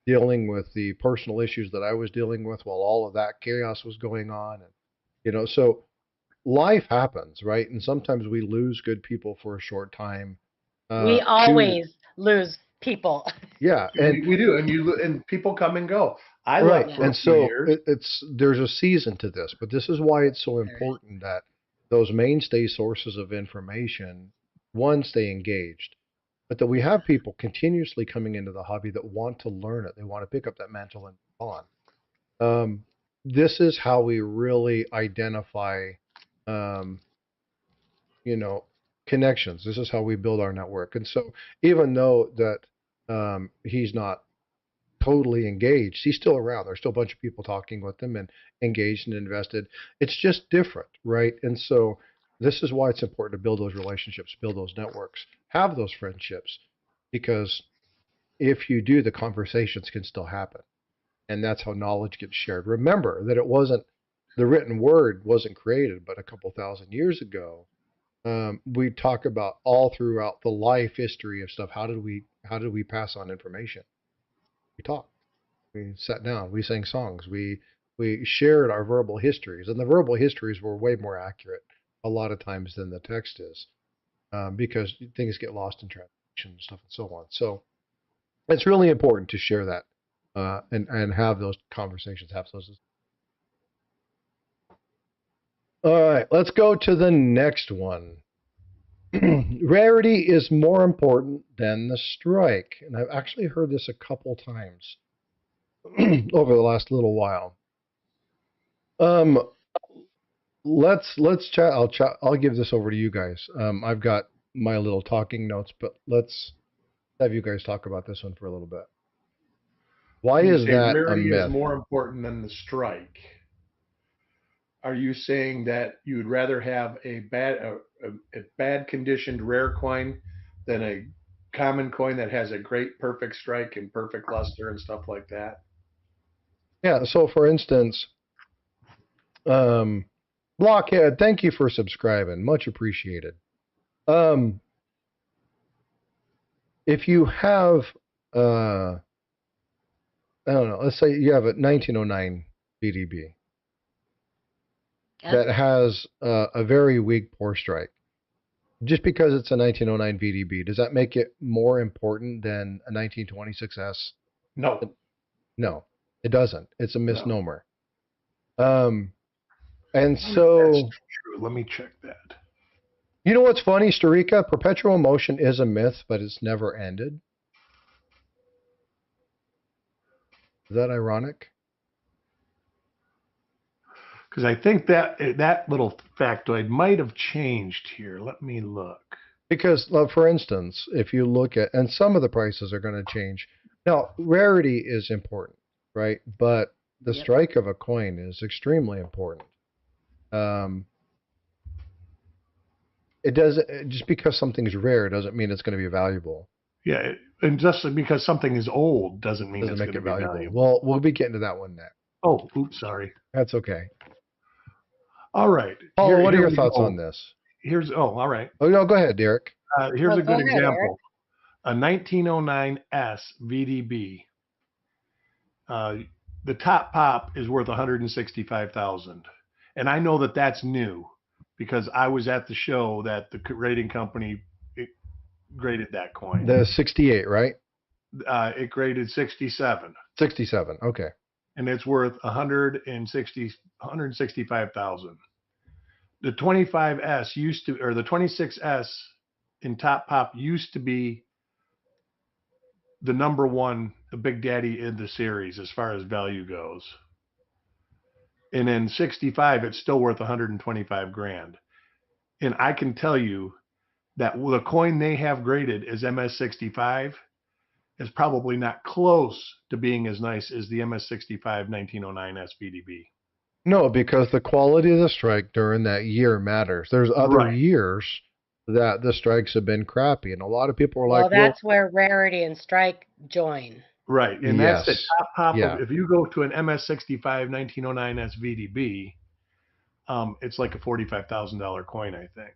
dealing with the personal issues that I was dealing with while all of that chaos was going on. And, so life happens, right? And sometimes we lose good people for a short time. We always lose people. Yeah, and we do, and people come and go. And so there's a season to this, but this is why it's so important that those mainstay sources of information, one, stay engaged, but that we have people continuously coming into the hobby that want to learn it. They want to pick up that mantle and move on. This is how we really identify, connections. This is how we build our network. And so even though that he's not totally engaged, he's still around. There's still a bunch of people talking with him and engaged and invested. It's just different, right? And so this is why it's important to build those relationships, build those networks, have those friendships, because if you do, the conversations can still happen. And that's how knowledge gets shared. Remember that the written word wasn't created but a couple thousand years ago. We talk about all throughout the life history of stuff. How did we pass on information? We talked. We sat down. We sang songs. We shared our verbal histories, and the verbal histories were way more accurate a lot of times than the text is, because things get lost in translation and stuff and so on. So it's really important to share that and have those conversations. Have those. All right, let's go to the next one. Rarity is more important than the strike. And I've actually heard this a couple times over the last little while. Let's chat. I'll give this over to you guys. I've got my little talking notes, but let's have you guys talk about this one for a little bit. Why is that a myth? Rarity is more important than the strike. Are you saying that you would rather have a bad conditioned rare coin than a common coin that has a great perfect strike and perfect luster and stuff like that? Yeah. So, for instance, Blockhead, thank you for subscribing. Much appreciated. If you have, I don't know, let's say you have a 1909 BDB. Yep. that has a very weak pour strike. Just because it's a 1909 VDB, does that make it more important than a 1926S? No. No, it doesn't. It's a No. misnomer. And That's so, true. Let me check that. you know what's funny, Starika? Perpetual motion is a myth, but it's never ended. Is that ironic? Because I think that little factoid might have changed here. Let me look. Because, for instance, if you look at, and some of the prices are going to change. Now, rarity is important, right? But the Yep. strike of a coin is extremely important. It doesn't, just because something's rare doesn't mean it's going to be valuable. Yeah, and just because something is old doesn't mean Doesn't it's make going to it be valuable. valuable. Well, we'll be getting to that one next. Oh, oops, sorry. That's okay. All right. Paul, what are your thoughts on this? All right. Oh, no, go ahead, Derek. Here's a Go good ahead, example. Eric. A 1909S VDB. The top pop is worth $165,000, and I know that that's new because I was at the show that the rating company graded that coin. The 68, right? It graded 67. 67. Okay. And it's worth $165,000. The 25S used to, or the 26S in top pop used to be the number one, the big daddy in the series as far as value goes. And in 65, it's still worth 125 grand. And I can tell you that the coin they have graded as MS65 is probably not close to being as nice as the MS65 1909 SVDB. No, because the quality of the strike during that year matters. There's other years that the strikes have been crappy, and a lot of people are like, well, that's where rarity and strike join. Right, and that's the top pop Yeah. of, if you go to an MS65 1909 SVDB, it's like a $45,000 coin, I think.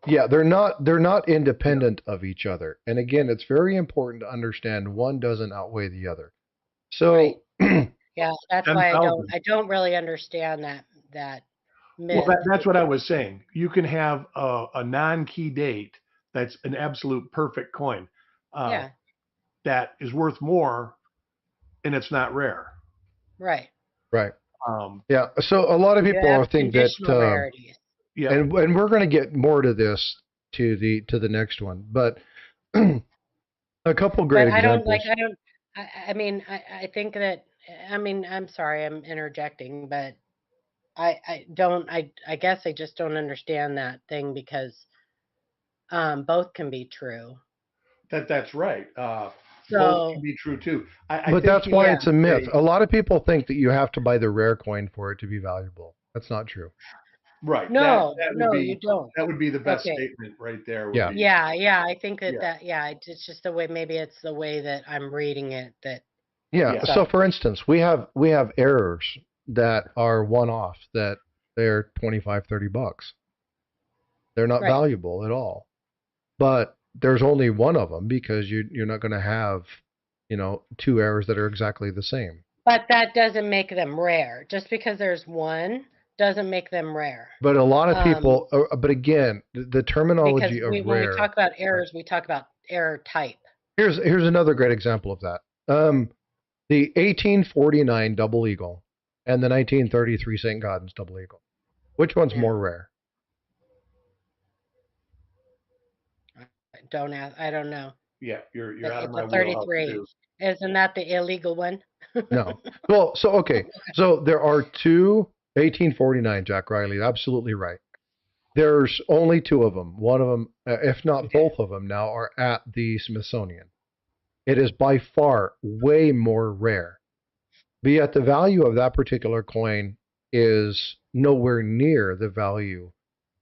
Yeah, they're not independent of each other. And again, it's very important to understand one doesn't outweigh the other. So Right. Yeah, that's 10,000. why I don't really understand that myth. Well, that's what I was saying. You can have a non-key date that's an absolute perfect coin. Yeah. That is worth more, and it's not rare. Right. Right. Yeah. So a lot of people think that. Rarities. Yeah. And we're going to get more to this to the next one, but a couple great examples. I think that. I mean, I'm sorry, I'm interjecting, but I guess I just don't understand that thing because both can be true. That's right. So, both can be true too. But that's why it's a myth. A lot of people think that you have to buy the rare coin for it to be valuable. That's not true. Right. No, you don't. That would be the best statement right there. Yeah. Yeah. I think that it's just the way. Maybe it's the way that I'm reading it. Yeah. So for instance, we have errors that are one-off, that they're $25-$30. They're not valuable at all. But there's only one of them because you're not going to have, two errors that are exactly the same. But that doesn't make them rare. Just because there's one doesn't make them rare. But a lot of people, but again, the terminology of rare. When we talk about errors, we talk about error type. Here's another great example of that. The 1849 double eagle and the 1933 St. Gaudens double eagle. Which one's more rare? Don't ask. I don't know. Yeah, you're out of my wheelhouse. 33. Isn't that the illegal one? No. Well, so there are two 1849 Jack Riley. Absolutely right. There's only two of them. One of them, if not both of them now, are at the Smithsonian. It is by far way more rare. But yet the value of that particular coin is nowhere near the value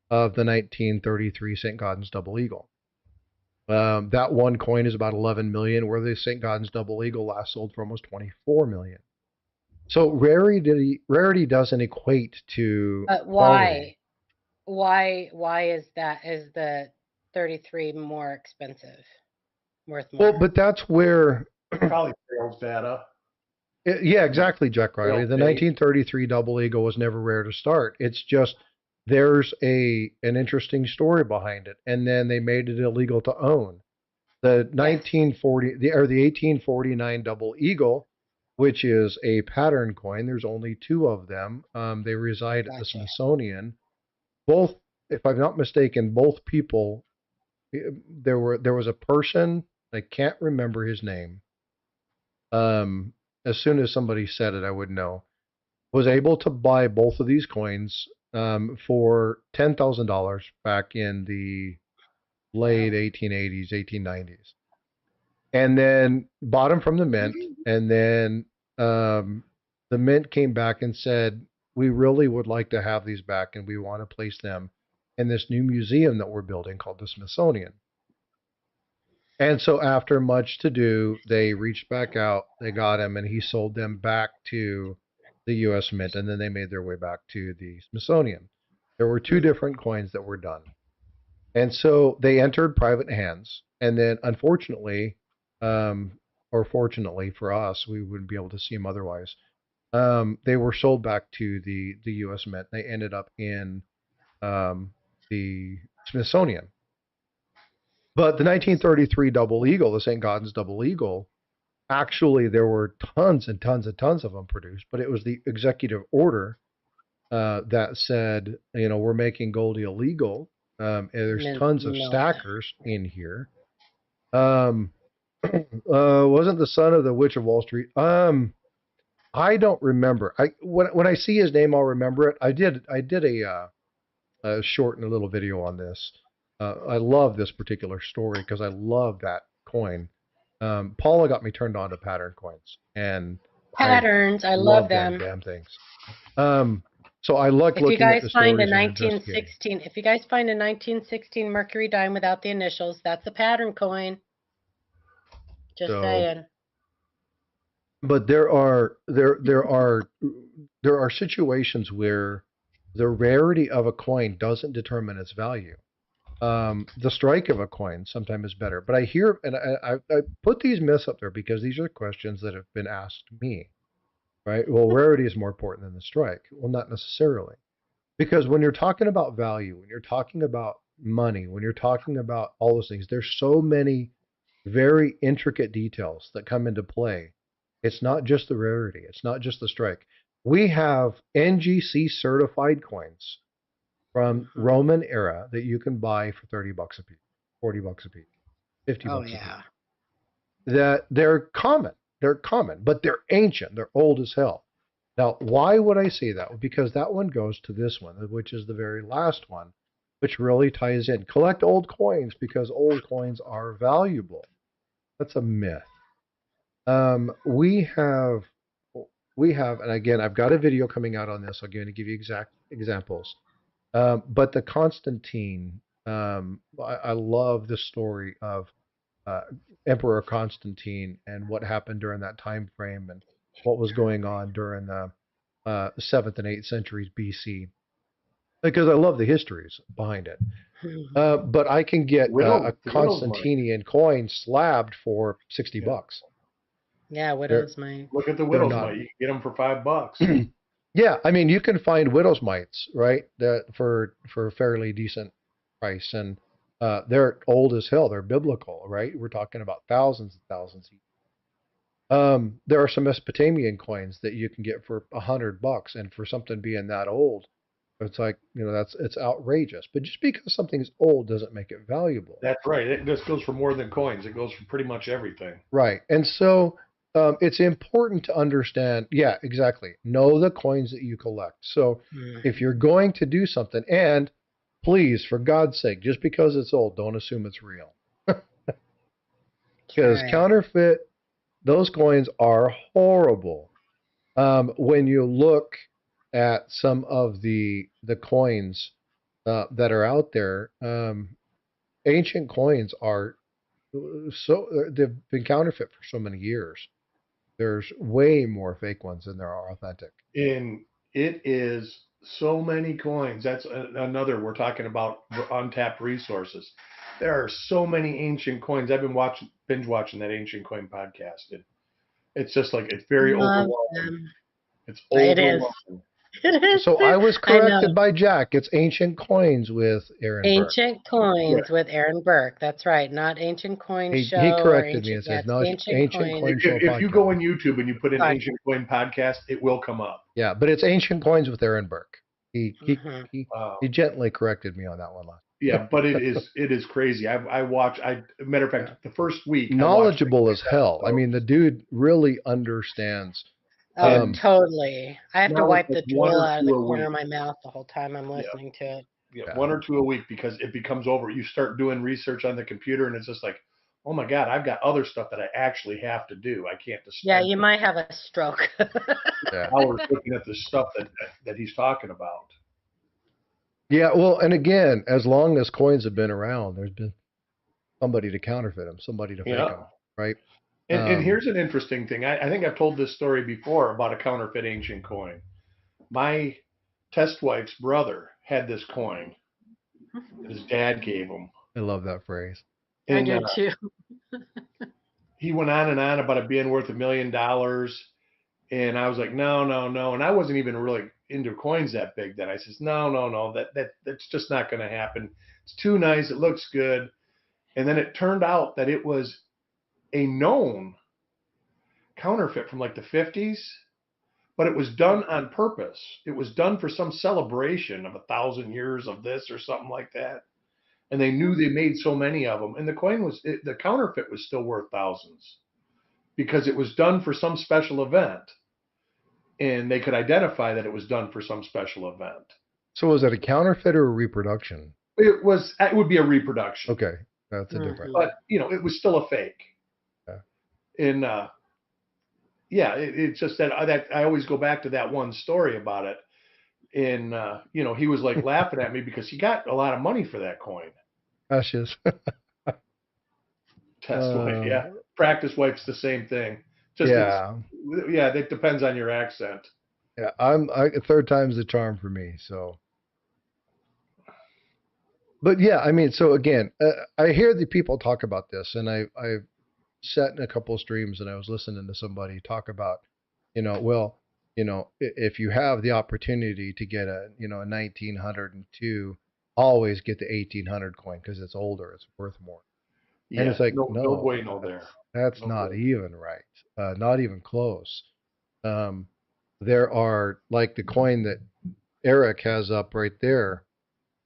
of the 1933 St. Gaudens double eagle. That one coin is about 11 million, where the St. Gaudens double eagle last sold for almost 24 million. So rarity doesn't equate to. But why? Why is the 33 more expensive? Worth more? Well, but that's where probably sales data. Yeah, exactly, Jack Well, Riley. The they 1933 Double Eagle was never rare to start. It's just there's an interesting story behind it, and then they made it illegal to own. The Yes. 1849 Double Eagle, which is a pattern coin. There's only two of them. They reside at the Gotcha. Smithsonian. Both, if I'm not mistaken, both people. There was a person, I can't remember his name. As soon as somebody said it, I would know. Was able to buy both of these coins for $10,000 back in the late Wow. 1880s, 1890s, and then bought them from the mint. And then the mint came back and said, "We really would like to have these back, and we want to place them in this new museum that we're building called the Smithsonian." And so, after much to do, they reached back out, they got him, and he sold them back to the U.S. Mint, and then they made their way back to the Smithsonian. There were two different coins that were done. And so they entered private hands. And then, unfortunately, or fortunately for us, we wouldn't be able to see them otherwise. They were sold back to the U.S. Mint. They ended up in the Smithsonian. But the 1933 Double Eagle, the St. Gaudens Double Eagle, actually there were tons and tons and tons of them produced, but it was the executive order that said, we're making gold illegal. And there's tons of No. stackers in here. Wasn't the son of the Witch of Wall Street? I don't remember. When I see his name, I'll remember it. I did a short and a little video on this. I love this particular story because I love that coin. Paula got me turned on to pattern coins, and Patterns. I love love them them. damn things. So I like If you looking at guys the find a stories and investigating. 1916, if you guys find a 1916 Mercury dime without the initials, that's a pattern coin. Just So, saying. but there are situations where the rarity of a coin doesn't determine its value. The strike of a coin sometimes is better. But I hear, and I put these myths up there because these are questions that have been asked me, right? Well, rarity is more important than the strike. Well, not necessarily. Because when you're talking about value, when you're talking about money, when you're talking about all those things, there's so many very intricate details that come into play. It's not just the rarity, it's not just the strike. We have NGC certified coins from Roman era that you can buy for 30 bucks a piece, 40 bucks a piece, 50 Oh bucks a piece. yeah. That they're common, but they're ancient, they're old as hell. Now, why would I say that? Because that one goes to this one, which is the very last one, which really ties in. Collect old coins because old coins are valuable. That's a myth. We have, and again, I've got a video coming out on this. I'm going to give you exact examples. But the Constantine, I love the story of Emperor Constantine and what happened during that time frame and what was going on during the 7th and 8th centuries BC, because I love the histories behind it. But I can get a Constantinian coin slabbed for 60 bucks. Yeah, widow's mite. Look at the widow's mite. You can get them for $5. Yeah, I mean, you can find widow's mites, right? That for a fairly decent price, and they're old as hell. They're biblical, right? We're talking about thousands and thousands. There are some Mesopotamian coins that you can get for $100, and for something being that old, it's like, it's outrageous. But just because something's old doesn't make it valuable. That's right. It just goes for more than coins. It goes for pretty much everything. Right, and so it's important to understand. Yeah, exactly. Know the coins that you collect. So if you're going to do something, and please, for God's sake, just because it's old, don't assume it's real. Because counterfeit, those coins are horrible. When you look at some of the coins that are out there, ancient coins are they've been counterfeit for so many years. There's way more fake ones than there are authentic. And it is so many coins. That's another, we're talking about untapped resources. There are so many ancient coins. I've been binge watching that Ancient Coin podcast. And It's just like it's very Love overwhelming. them. It's It is. overwhelming. It is. So I was I know. corrected by Jack. It's Ancient Coins with Aaron Burke. Ancient Coins with Aaron Burke. That's right. Not Ancient Coin He Show. corrected me Ancient, and says, it's no, it's Ancient Coin Show If you podcast. go on YouTube and you put in Podcast. Ancient Coin podcast, it will come up. Yeah, but it's Ancient Coins with Aaron Burke. He Mm-hmm. gently corrected me on that one last. Yeah, but it is crazy. Matter of fact, the first week, knowledgeable as hell. I mean, the dude really understands. Oh, totally. I have to wipe the one drool or out of two the a corner week. of my mouth the whole time I'm listening to it. Yeah, 1 or 2 a week, because it becomes over. You start doing research on the computer, and it's just like, oh my God, I've got other stuff that I actually have to do. I can't just Yeah, you might have a stroke. hours looking at the stuff that he's talking about. Yeah, well, and again, as long as coins have been around, there's been somebody to counterfeit them, somebody to fake them, right? And here's an interesting thing. I think I've told this story before about a counterfeit ancient coin. My test wife's brother had this coin. His dad gave him. I love that phrase. I do too. He went on and on about it being worth $1 million. And I was like, no. And I wasn't even really into coins that big then. I says, no, that's just not going to happen. It's too nice. It looks good. And then it turned out that it was a known counterfeit from like the 50s, but it was done on purpose. It was done for some celebration of 1,000 years of this or something like that. And they knew they made so many of them. And the counterfeit was still worth thousands because it was done for some special event. And they could identify that it was done for some special event. So was it a counterfeit or a reproduction? It would be a reproduction. Okay. That's a different. But, it was still a fake. Yeah. And, it's just that I always go back to that one story about it. And, he was like laughing at me because he got a lot of money for that coin. That's just. Test wife, yeah. Practice wife's the same thing. Just it depends on your accent. Yeah, third time's the charm for me. So, but yeah, I mean, so again, I hear the people talk about this, and I sat in a couple of streams and I was listening to somebody talk about, if you have the opportunity to get a 1902, always get the 1800 coin because it's older, it's worth more. Yeah, and it's like, no bueno there. That's not even right. Not even close. There are, like the coin that Eric has up right there.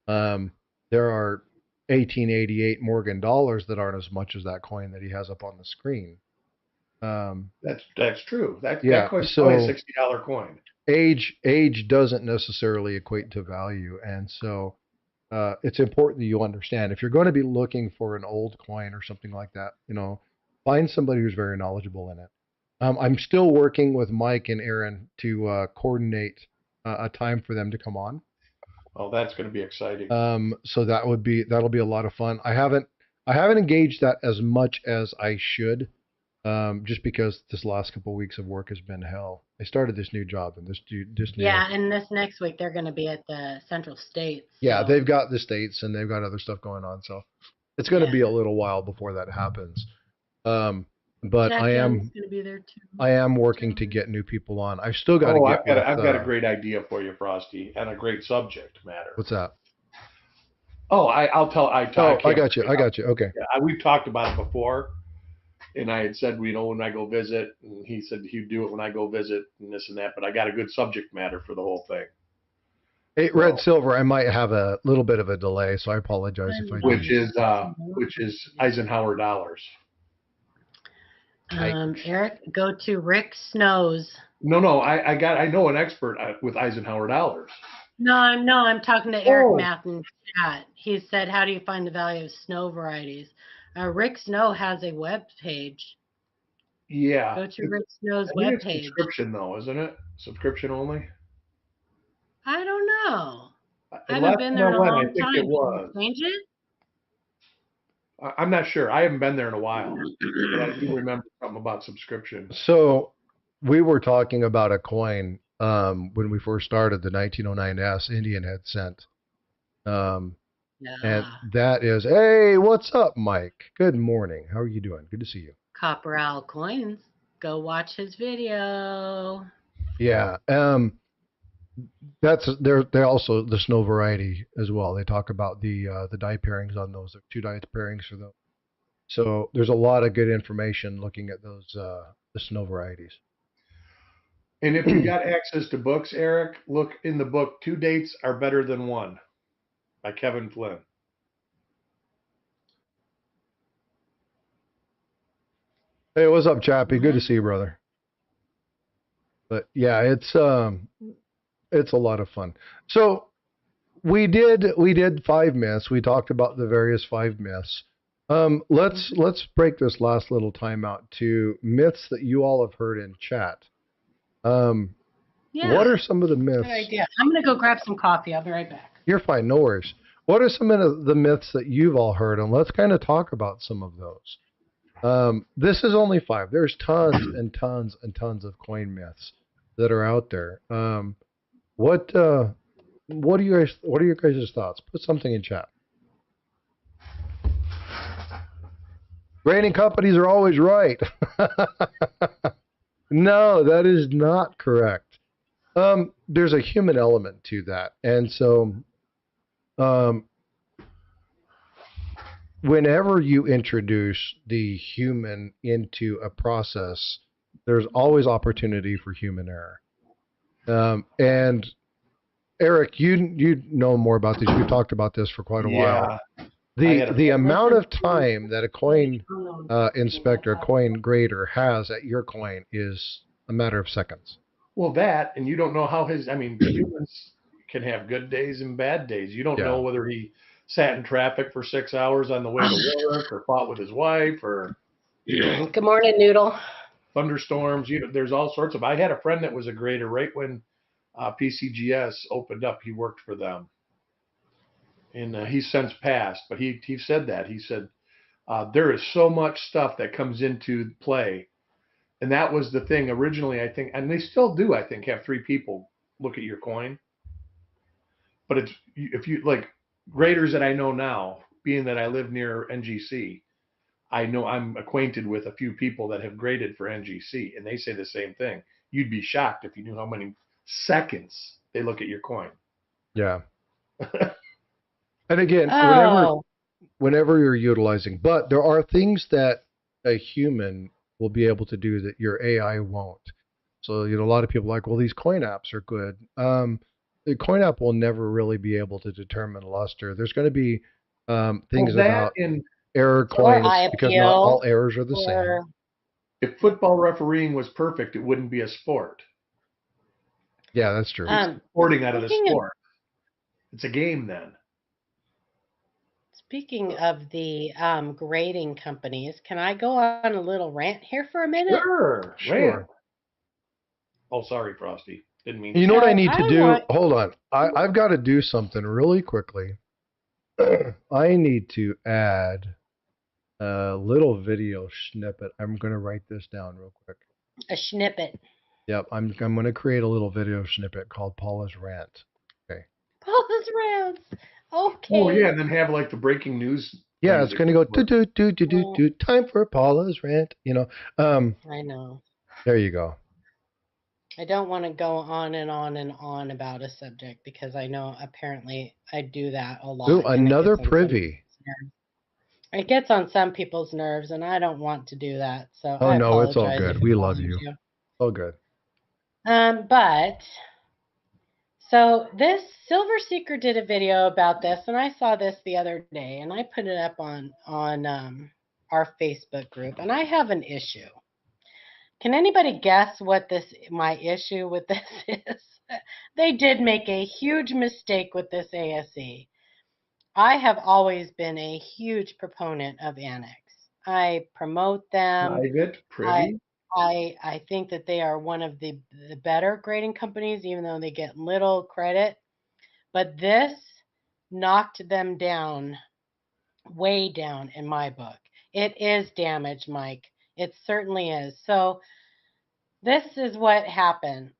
There are 1888 Morgan dollars that aren't as much as that coin that he has up on the screen. That's true. That coin's probably a $60 coin. Age doesn't necessarily equate to value, and so it's important that you understand if you're going to be looking for an old coin or something like that. Find somebody who's very knowledgeable in it. I'm still working with Mike and Aaron to coordinate a time for them to come on. Oh, that's going to be exciting. So that'll be a lot of fun. I haven't engaged that as much as I should, just because this last couple of weeks of work has been hell. I started this new job and and this next week they're going to be at the Central States. So. Yeah, they've got the States and they've got other stuff going on, so it's going to be a little while before that happens. But I am working to get new people on. I've still got to get. I've got a great idea for you, Frosty, and a great subject matter. What's that? Oh, I'll tell. I got you. Okay. Yeah, we've talked about it before, and I had said, when I go visit, and he said he'd do it when I go visit, and this and that. But I got a good subject matter for the whole thing. Hey, Red Silver, I might have a little bit of a delay, so I apologize if I do. Which is Eisenhower dollars. Eric, go to Rick Snow's. No, I know an expert with Eisenhower dollars. No, I'm talking to Eric Math in chat. He said, how do you find the value of snow varieties? Rick Snow has a web page. Yeah. Go to Rick Snow's web page. Subscription though, isn't it? Subscription only? I don't know. I haven't been there in a long time. I think it was. Change it? I'm not sure. I haven't been there in a while. But I do remember something about subscription. So we were talking about a coin when we first started, the 1909S Indian had sent. And that is, hey, what's up, Mike? Good morning. How are you doing? Good to see you. Copper Owl coins. Go watch his video. Yeah. That's they're also the snow variety as well. They talk about the dye pairings on those, the 2 dye pairings for those. So there's a lot of good information looking at those the snow varieties. And if you got access to books, Eric, look in the book, 2 Dates Are Better Than One by Kevin Flynn. Hey, what's up, Chappie? Good to see you, brother. But yeah, it's a lot of fun. So we did 5 myths. We talked about the various 5 myths. Let's break this last little time out to myths that you all have heard in chat. Yeah. What are some of the myths? Good idea. I'm gonna go grab some coffee. I'll be right back. You're fine, no worries. What are some of the myths that you've all heard? And let's kind of talk about some of those. This is only 5. There's tons and tons and tons of coin myths that are out there. What are your guys' thoughts? Put something in chat. Grading companies are always right. No, that is not correct. There's a human element to that, and so whenever you introduce the human into a process, there's always opportunity for human error. And Eric, you know more about this. We've talked about this for quite a while. The amount of time that a coin inspector, a coin grader has at your coin is a matter of seconds. Well, that, and you don't know how humans can have good days and bad days. You don't know whether he sat in traffic for 6 hours on the way to work, or fought with his wife, or Good morning, Noodle. Thunderstorms. There's all sorts of. I had a friend that was a grader right when PCGS opened up. He worked for them, and he's since passed. But he said that there is so much stuff that comes into play. And that was the thing originally, I think, and they still do, I think, have 3 people look at your coin. But it's, if you like graders that I know now, being that I live near NGC, I know I'm acquainted with a few people that have graded for NGC, and they say the same thing. You'd be shocked if you knew how many seconds they look at your coin. Yeah. And again, whenever you're utilizing, but there are things that a human will be able to do that your AI won't. So, a lot of people are like, well, these coin apps are good. The coin app will never really be able to determine luster. There's going to be things about error coins because not all errors are the same. If football refereeing was perfect, it wouldn't be a sport. Yeah, that's true. It's sporting out of the sport. It's a game then. Speaking of the grading companies, can I go on a little rant here for a minute? Sure. Oh, sorry, Frosty. Didn't mean. You know what I need to do? Hold on. I've got to do something really quickly. I need to add a little video snippet. I'm going to write this down real quick. A snippet. Yep, I'm going to create a little video snippet called Paula's Rant. Okay. Paula's Rants. Okay. Oh yeah, and then have like the breaking news. Yeah, it's going to go do time for Paula's Rant. I know. There you go. I don't want to go on and on and on about a subject because I know apparently I do that a lot. Ooh, another privy. It gets on some people's nerves, and I don't want to do that. So oh no, it's all good. We love you. All good. But so this Silver Seeker did a video about this, and I saw this the other day, and I put it up on our Facebook group, and I have an issue. Can anybody guess what my issue with this is? They did make a huge mistake with this ASE. I have always been a huge proponent of Annex. I promote them. Private, pretty. I think that they are one of the better grading companies, even though they get little credit. But this knocked them down, way down in my book. It is damaged, Mike. It certainly is. So this is what happened.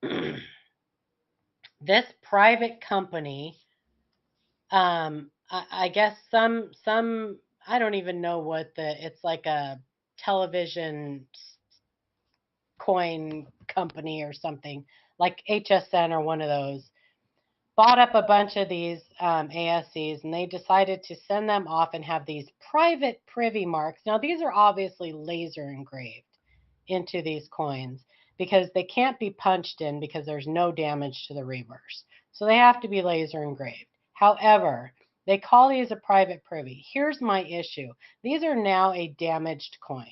This private company, I guess some I don't even know what it's like a television coin company or something like HSN or one of those, bought up a bunch of these ASCs, and they decided to send them off and have these private privy marks. Now, these are obviously laser engraved into these coins because they can't be punched in because there's no damage to the reverse. So they have to be laser engraved. However, they call these a private privy. Here's my issue. These are now a damaged coin.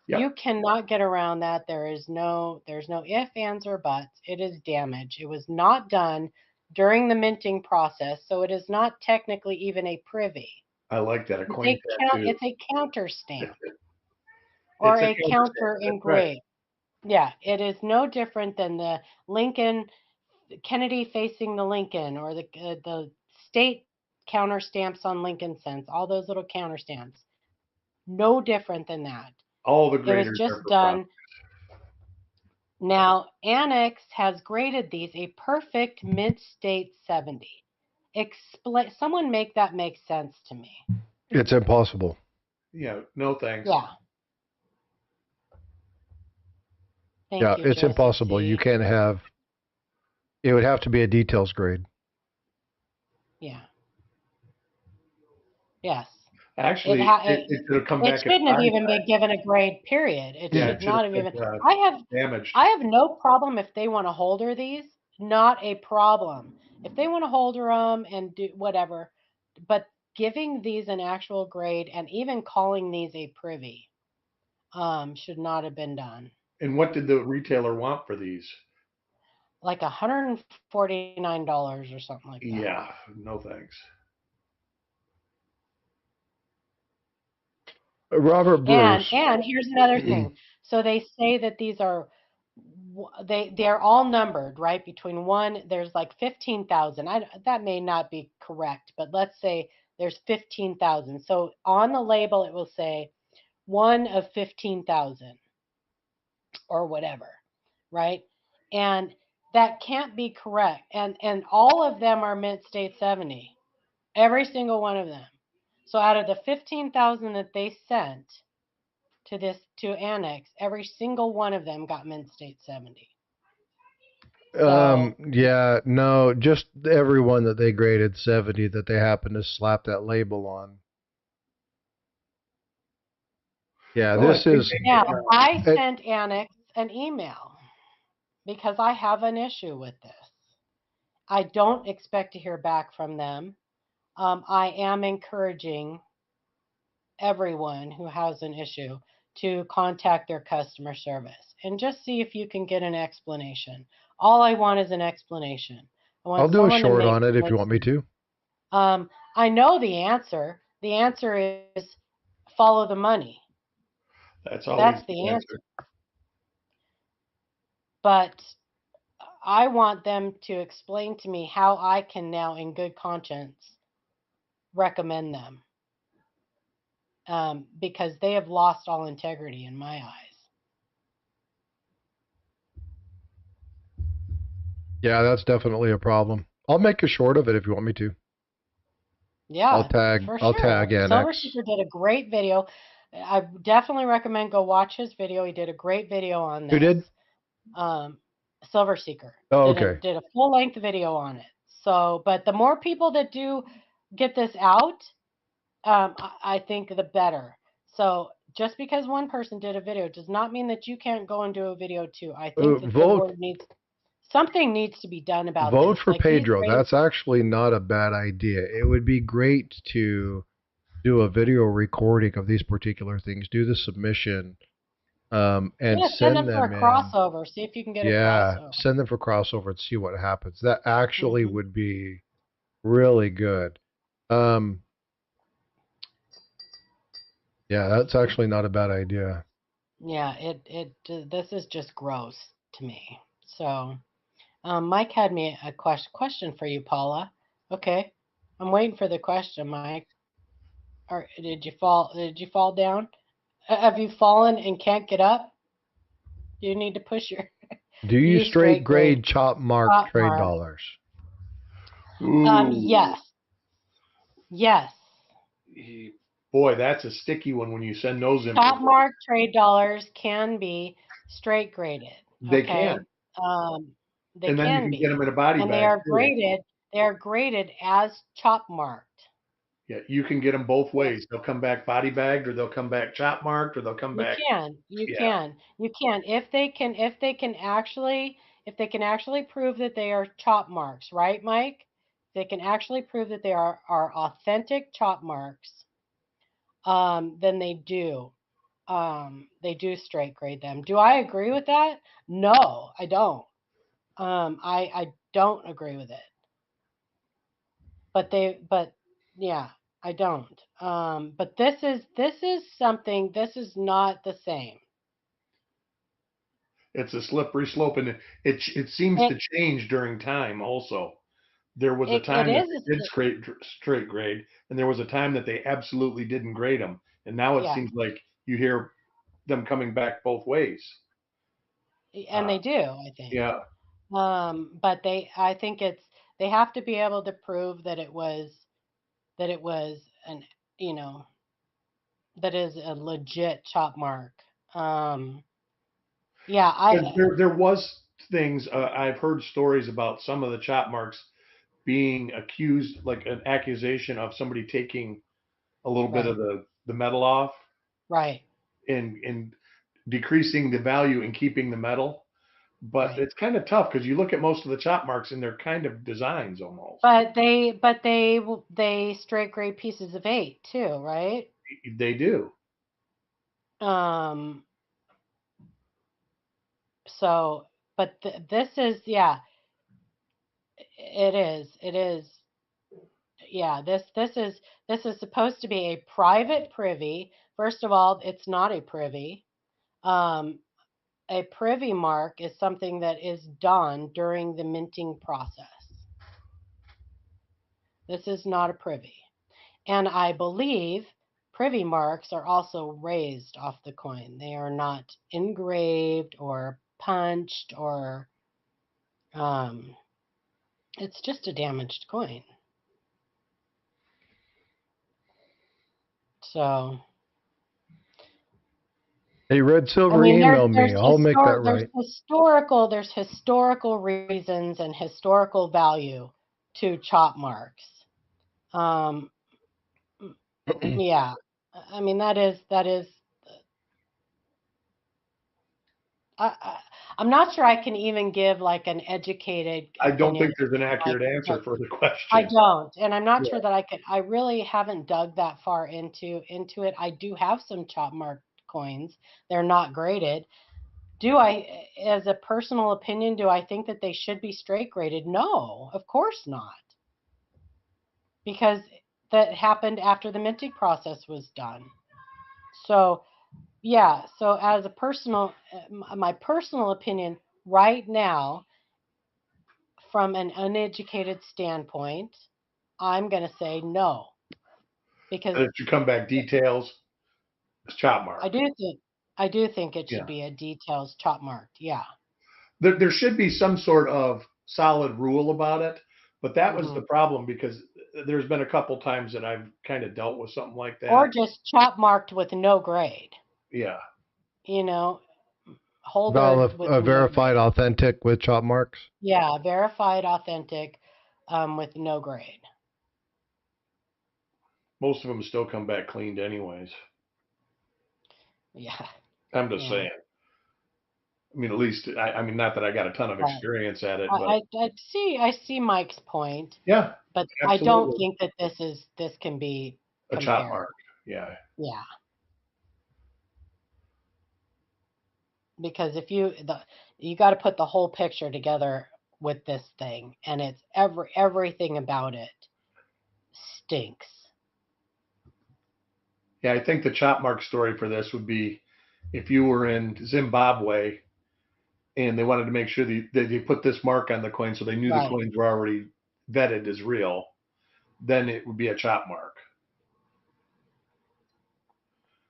Yep. You cannot get around that. There's no ifs, ands, or buts. It is damaged. It was not done during the minting process, so it is not technically even a privy. I like that. A coin tattoo. It's a counter stamp or a counter engraved. Right. Yeah, it is no different than the Lincoln, Kennedy facing the Lincoln, or the state counter stamps on Lincoln cents, all those little counter stamps. No different than that. All the graders it was just done. Now, Annex has graded these a perfect mint state 70. Someone make that make sense to me. It's impossible. Yeah, no thanks. Yeah. Thank you, it's Jesse. Impossible. You can't have. It would have to be a details grade. Yeah. Yes. Actually, it should have come back. It shouldn't have even been given a grade, period. It should not have even. Damaged. I have no problem if they want to holder these. Not a problem. If they want to holder them and do whatever, but giving these an actual grade and even calling these a privy should not have been done. And what did the retailer want for these? Like $149 or something like that. Yeah, no thanks. Robert Bruce. And here's another thing. So they say that these are they're all numbered, right? Between one, there's like 15,000. That may not be correct, but let's say there's 15,000. So on the label it will say one of 15,000 or whatever, right? And that can't be correct. And all of them are mint state 70. Every single one of them. So out of the 15,000 that they sent to Annex, every single one of them got mint state 70. So, yeah, no, just everyone that they graded 70 that they happened to slap that label on. Yeah, this is. Now, I sent Annex an email because I have an issue with this. I don't expect to hear back from them. I am encouraging everyone who has an issue to contact their customer service and just see if you can get an explanation. All I want is an explanation. I'll do a short on it if you want me to. I know the answer. The answer is follow the money. That's the answer. But I want them to explain to me how I can now, in good conscience, recommend them. Because they have lost all integrity in my eyes. Yeah, that's definitely a problem. I'll make a short of it if you want me to. Yeah, I'll tag Annex. Silverseeker did a great video. I definitely recommend go watch his video. He did a great video on this. Who did? Silverseeker. Oh, okay. Did a full-length video on it. So, but the more people that do get this out, I think the better. So just because one person did a video does not mean that you can't go and do a video too. I think that the word something needs to be done about this. Vote for Pedro. That's actually not a bad idea. It would be great to do a video recording of these particular things, do the submission, and send them for a crossover. See if you can get a crossover. Yeah, send them for crossover and see what happens. That actually would be really good. Yeah, that's actually not a bad idea. Yeah, this is just gross to me. So, Mike had me a question for you, Paula. Okay, I'm waiting for the question, Mike. Or did you fall? Did you fall down? Have you fallen and can't get up? Do you need to push your? Do you straight grade chop mark trade dollars? Yes. Yes. Boy, that's a sticky one when you send those in. Top mark trade dollars can be straight graded. They Okay. can. They And then you can can get be. them in a body And they bag are too. graded as chop marked. Yeah, you can get them both Yes. ways. They'll come back body bagged, or they'll come back chop marked, or they'll come You back. can. You Yeah, can. You can. If they can actually prove that they are chop marks, right, Mike? They can actually prove that they are authentic chop marks, then they do straight grade them. Do I agree with that? No, I don't. I don't agree with it. But yeah, I don't. But this is something. This is not the same. it's a slippery slope, and it seems It to change during time. Also, there was a it time that is a they did straight grade, and there was a time that they absolutely didn't grade them. And now it yeah, seems like you hear them coming back both ways. and Uh, they do, I think. yeah, But I think they have to be able to prove that it was an you know that is a legit chop mark. Um, yeah, there was things I've heard stories about some of the chop marks being accused, like an accusation of somebody taking a little bit of right, the metal off right, and decreasing the value and keeping the metal. But right. it's kind of tough because you look at most of the chop marks and they're kind of designs almost. But they straight grade pieces of 8 too, right? They do. Um, so, but this is, yeah, it is, yeah, this is supposed to be a private privy. First of all, it's not a privy. Um, a privy mark is something that is done during the minting process. This is not a privy. And I believe privy marks are also raised off the coin. They are not engraved or punched or um, it's just a damaged coin. So Hey, Red I Silver, mean, email me. I'll make that right. there's historical reasons and historical value to chop marks. Um, yeah, I mean that is. I, I'm not sure I can even give like an educated I don't opinion, think there's an like, accurate answer for the I question. don't, and I'm not Yeah. sure that I could. I really haven't dug that far into it. I do have some chop mark coins. They're not graded. Do I, as a personal opinion, do I think that they should be straight graded? No, of course not, because that happened after the minting process was done. So yeah, so as a my personal opinion right now, from an uneducated standpoint, I'm going to say no because And it should come back details, it's chop I marked. do think I do think it should Yeah. be a details chop marked. Yeah. There should be some sort of solid rule about it, but that was Hmm. the problem because there's been a couple times that I've kind of dealt with something like Or that. just chop marked with no grade. Yeah. You know, holder with no Verified grade. authentic with chop marks. Yeah, verified, authentic, with no grade. Most of them still come back cleaned anyways. Yeah, I'm just yeah. saying. I mean, at least I mean, not that I got a ton of Right. experience at it, but I see Mike's point, yeah, but I don't absolutely. think that this can be A chop compared. mark. Yeah. Yeah, because you got to put the whole picture together with this thing, and it's everything about it stinks. Yeah, I think the chop mark story for this would be if you were in Zimbabwe and they wanted to make sure that they put this mark on the coin so they knew the Right. coins were already vetted as real, then it would be a chop mark.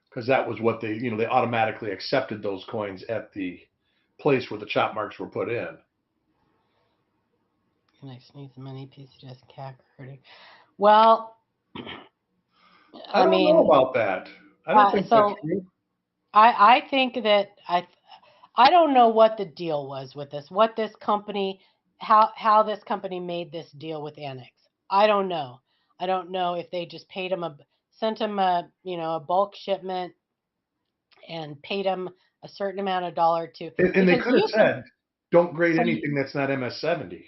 Because that was what they automatically accepted those coins at the place where the chop marks were put in. Next needs money piece just cat hurting. Well, I I don't know mean, about that. I don't think that's so true. I think that I don't know what the deal was with this. What this company, how this company made this deal with Annex. I don't know. I don't know if they just sent him a a bulk shipment and paid him a certain amount of dollar to And they because could have you can said, don't grade so anything that's not MS-70.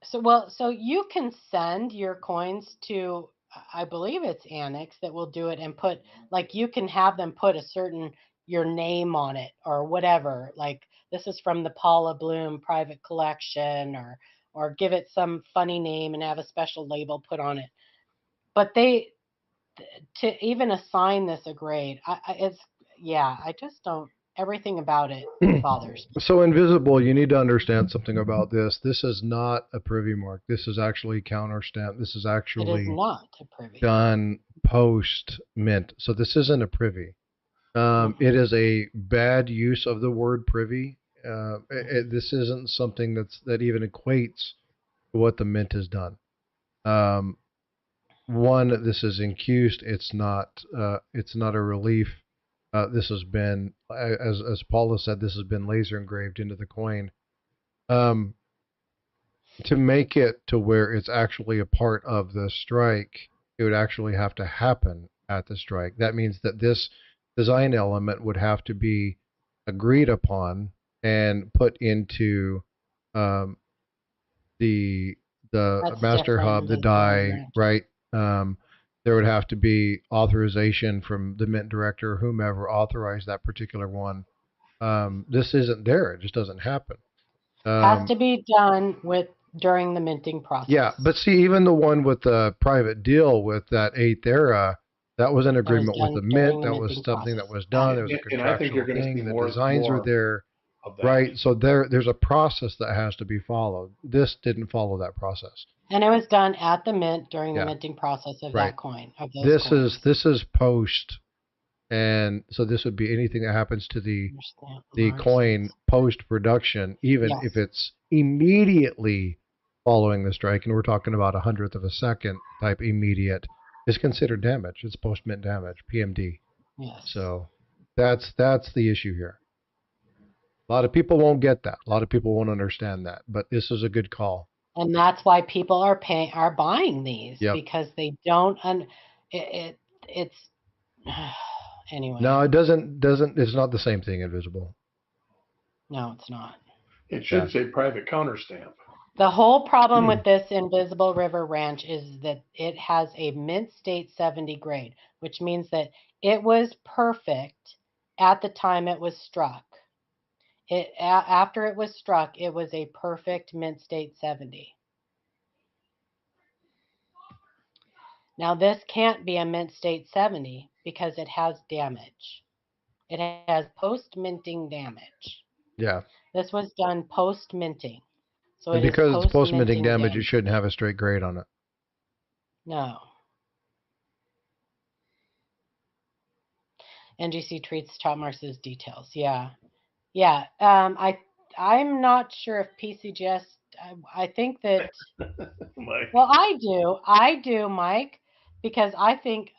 so you can send your coins to I believe it's Annex that will do it and put like you can have them put a certain your name on it or whatever like this is from the Paula Bloom private collection or give it some funny name and have a special label put on it. But they to even assign this a grade, I just don't. Everything about it bothers me. So Invisible, you need to understand something about this. This is not a privy mark. This is actually counter stamp. This is It is actually not a privy. done post mint. So this isn't a privy. It is a bad use of the word privy. This isn't something that even equates to what the mint has done. One, this is incused. It's not. It's not a relief. This has been, as Paula said, this has been laser engraved into the coin. Um, to make it to where it's actually a part of the strike, it would actually have to happen at the strike. That means that this design element would have to be agreed upon and put into um, the That's master hub, different the than the die, ranch. right? There would have to be authorization from the mint director, whomever authorized that particular one. This isn't there; it just doesn't happen. Has to be done during the minting process. Yeah, but see, even the one with the private deal with that eighth era, that was an That was agreement with the done during mint. the That was minting something that process. was done. There was a And I think you're contractual going to see thing. The more designs were there, of that. right? So there's a process that has to be followed. This didn't follow that process. And it was done at the mint during the Yeah. minting process of Right. that coin, of those coins. This is post, and so this would be anything that happens to the coin post production, even if it's immediately following the strike, and we're talking about 100th of a second type immediate, is considered damage. It's post mint damage, PMD. Yes. So that's the issue here. A lot of people won't get that. A lot of people won't understand that, but this is a good call. And that's why people are buying these because they don't it's anyway. No, it doesn't it's not the same thing, Invisible. No, it's not. It should say private counter stamp. The whole problem with this Invisible River Ranch is that it has a mint state 70 grade, which means that it was perfect at the time it was struck. After it was struck, it was a perfect mint state 70. Now this can't be a mint state 70 because it has damage. It has post-minting damage. Yeah. This was done post-minting. So and because it's post-minting damage, it shouldn't have a straight grade on it. No. NGC treats chop marks as details. Yeah. Yeah. I'm not sure if PCGS. I think that. Well, I do, Mike, because I think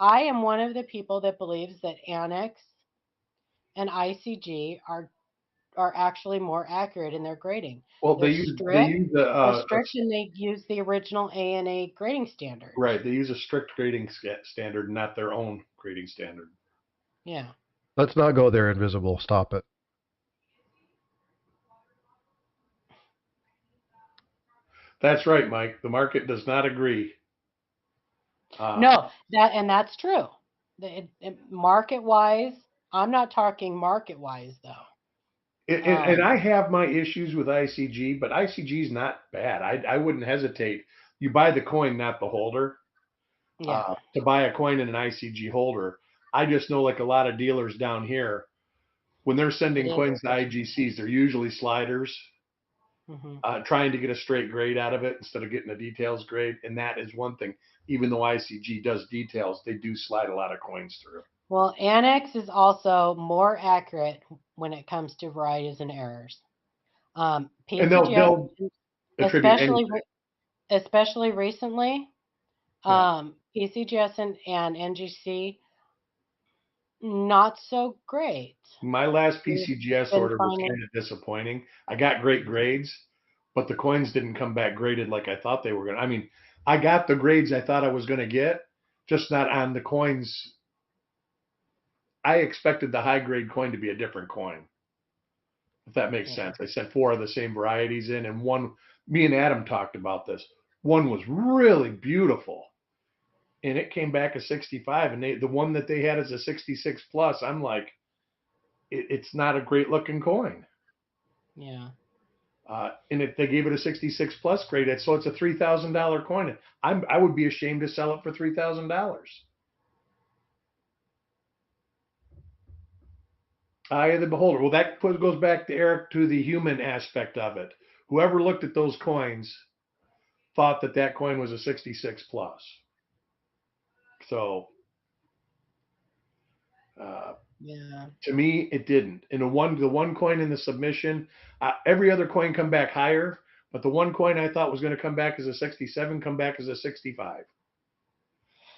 I am one of the people that believes that Annex and ICG are actually more accurate in their grading. Well, they use and they use the original ANA grading standard. Right, they use a strict grading standard, not their own grading standard. Yeah. Let's not go there, Invisible. Stop it. That's right, Mike. The market does not agree. No, that's true. Market-wise, I'm not talking market-wise though. And I have my issues with ICG, but ICG is not bad. I wouldn't hesitate. You buy the coin, not the holder. Yeah. To buy a coin in an ICG holder. I just know, like a lot of dealers down here, when they're sending coins to IGCs, they're usually sliders, trying to get a straight grade out of it instead of getting a details grade. And that is one thing. Even though ICG does details, they do slide a lot of coins through. Well, Annex is also more accurate when it comes to varieties and errors. PCGS, and they'll especially recently, PCGS and NGC, not so great. My last We've PCGS been order was finding, kind of disappointing. I got great grades, but the coins didn't come back graded like I thought they were going to. I mean, I got the grades I thought I was going to get, just not on the coins. I expected the high grade coin to be a different coin, if that makes yeah. sense. I sent 4 of the same varieties in, and one, me and Adam talked about this. One was really beautiful, and it came back a 65, and the one that they had as a 66 plus, I'm like, it's not a great looking coin. Yeah. And if they gave it a 66 plus grade, so it's a $3,000 coin. I would be ashamed to sell it for $3,000. Eye of the beholder. Well, that goes back to Eric, to the human aspect of it. Whoever looked at those coins thought that that coin was a 66 plus. So Yeah. to me, it didn't. And the one coin in the submission, every other coin come back higher, but the one coin I thought was going to come back as a 67 come back as a 65.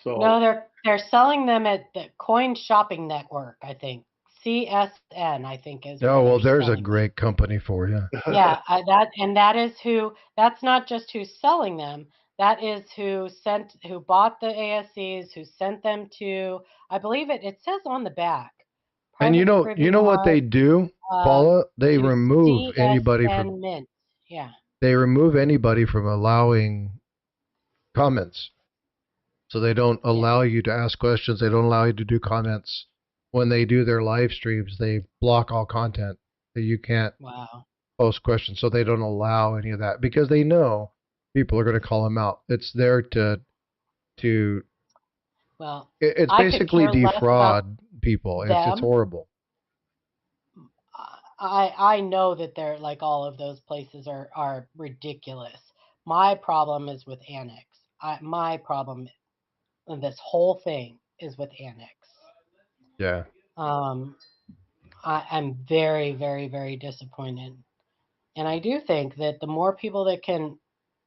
So No, they're selling them at the Coin Shopping Network, I think. CSN, I think is. Oh, where well, they're there's a selling them. great company for you. Yeah, that is who. That's not just who's selling them. That is who bought the ASCs, who sent them to. I believe it says on the back. And you Private know, Privy what they Mart, do, Paula? They to remove anybody from CSN Mint. Yeah. allowing comments. So they don't allow you to ask questions. They don't allow you to do comments. When they do their live streams, they block all content. That you can't Wow. post questions. So they don't allow any of that because they know people are going to call them out. It's there to Well, it's I could basically care less about defraud people. It's them. horrible. I know that they're like all of those places are ridiculous. My problem is with Annex. My problem in this whole thing is with Annex. Yeah. I'm very, very, very disappointed. And I do think that the more people that can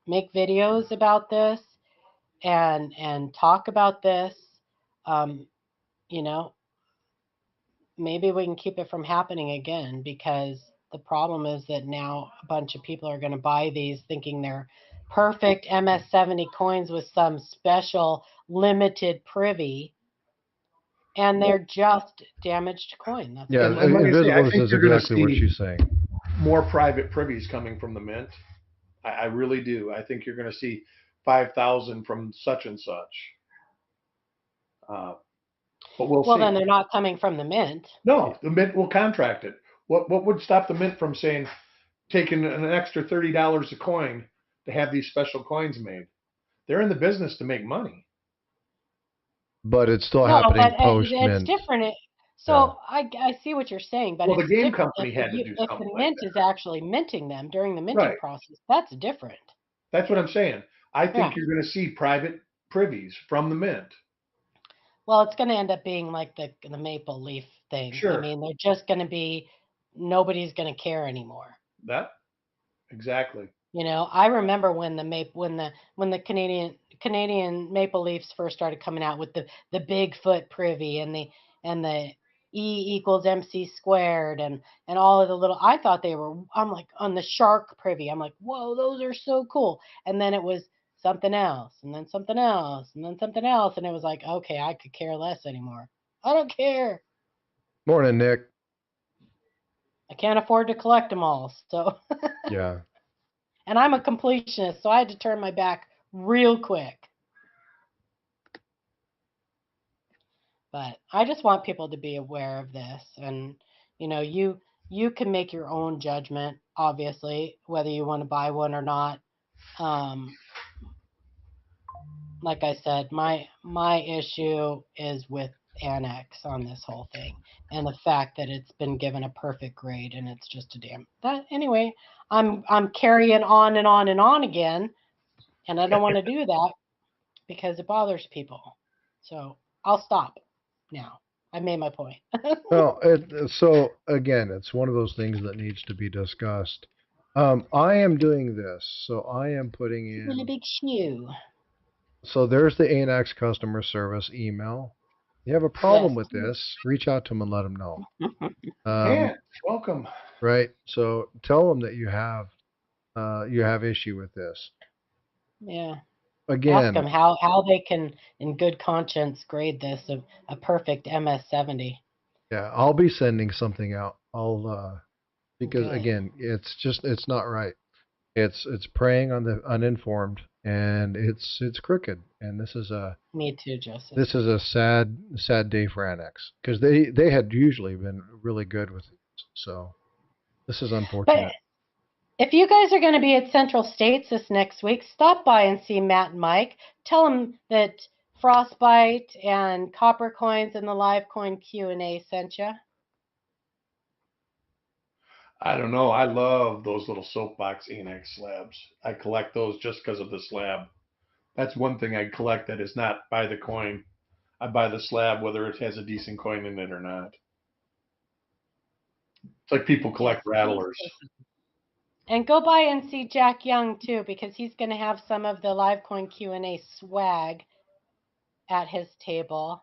make videos about this and talk about this, you know, maybe we can keep it from happening again, because the problem is that now a bunch of people are going to buy these thinking they're perfect MS-70 coins with some special limited privy, and they're just damaged coin. That's Yeah, what and like I say, I Invisible think says you're going to exactly what see she's saying. more private privies coming from the mint. I really do. I think you're going to see 5,000 from such and such. But we'll see. Then they're not coming from the mint. No, the mint will contract it. What would stop the mint from saying taking an extra $30 a coin to have these special coins made? They're in the business to make money. But it's still No, happening but post it's mint. different. Yeah. I see what you're saying, but Well, the it's game different company had to do if something the like mint that. is actually minting them during the minting Right. process. That's different. That's what I'm saying. I Yeah. think you're going to see private privies from the mint. Well, it's going to end up being like the maple leaf thing. Sure. I mean, they're just going to be, nobody's going to care anymore. That exactly. You know, I remember when the Canadian maple leafs first started coming out with the Bigfoot privy and the E equals MC squared and all of the little, I thought they were, I'm like, on the shark privy, I'm like, whoa, those are so cool. And then it was something else, and then something else, and then something else, and it was like, okay, I could care less anymore. I don't care. Morning, Nick. I can't afford to collect them all, so. Yeah. And I'm a completionist, so I had to turn my back real quick. But I just want people to be aware of this. And, you know, you can make your own judgment, obviously, whether you want to buy one or not. Like I said, my issue is with Annex on this whole thing, and the fact that it's been given a perfect grade, and it's just a damn that anyway. I'm carrying on and on and on again, and I don't want to do that because it bothers people. So I'll stop now. I made my point. Well, so again, it's one of those things that needs to be discussed. I am doing this, so I am putting Really in. big shoe. So there's the ANAX customer service email. you have a problem Yes. with this, reach out to them and let them know. Man, welcome. Right. So tell them that you have issue with this. Yeah. Ask Again, them how they can, in good conscience, grade this a perfect MS-70. yeah, I'll be sending something out. Because Okay. again, it's not right. It's preying on the uninformed, and it's crooked. And Me too, Joseph. this is a sad day for Annex, because they had usually been really good with it. So this is But unfortunate. if you guys are going to be at Central States this next week, stop by and see Matt and Mike. Tell them that Frostbyte and Copper Coins and the Live Coin Q&A sent you. I don't know. I love those little soapbox Enox slabs. I collect those just because of the slab. That's one thing I collect that is not buy the coin. I buy the slab whether it has a decent coin in it or not. It's like people collect rattlers. And go by and see Jack Young too, because he's going to have some of the Live Coin Q&A swag at his table.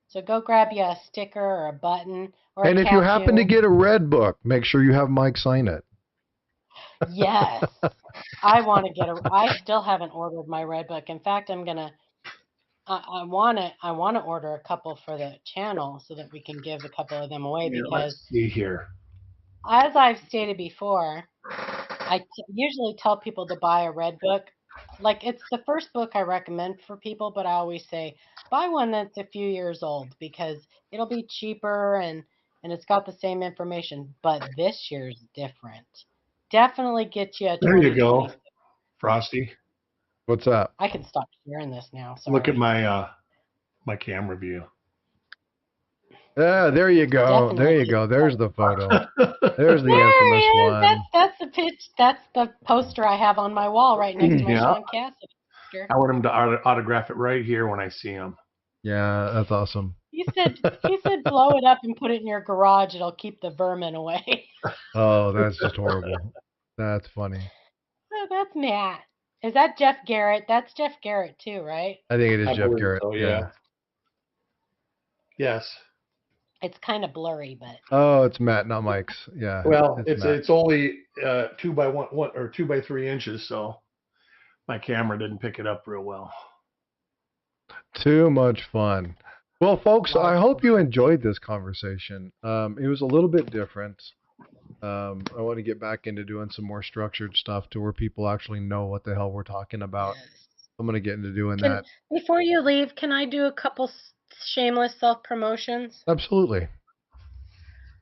So go grab you a sticker or a button or And a if you happen to tattoo. get a red book, make sure you have Mike sign it. Yes. I want to get I still haven't ordered my red book. In fact, I want to order a couple for the channel so that we can give a couple of them away, Here, because let's see here. as I've stated before, I usually tell people to buy a red book. Like, it's the first book I recommend for people, but I always say buy one that's a few years old, because it'll be cheaper and it's got the same information. But this year's different. Definitely get you a There you go, 2020. Frosty. What's up? I can stop sharing this now. Sorry. Look at my my camera view. Yeah, there you go. There you go. There's the photo. There's the There infamous he is. one. That's the pitch. That's the poster I have on my wall right next to my Yeah. Sean Cassidy poster. I want him to autograph it right here when I see him. Yeah, that's awesome. He said blow it up and put it in your garage. It'll keep the vermin away. Oh, that's just horrible. That's funny. Oh, that's Matt. Is that Jeff Garrett? That's Jeff Garrett too, right? I think it is I Jeff believe Garrett. so, yeah. Yes. It's kind of blurry, but Oh, it's Matt, not Mike's. Yeah. Well, Matt. it's only 2 by 1 or 2 by 3 inches, so my camera didn't pick it up real well. Too much fun. Well, folks, I hope you enjoyed this conversation. It was a little bit different. I want to get back into doing some more structured stuff to where people actually know what the hell we're talking about. I'm going to get into doing that. Before you leave, can I do a couple shameless self-promotions? Absolutely.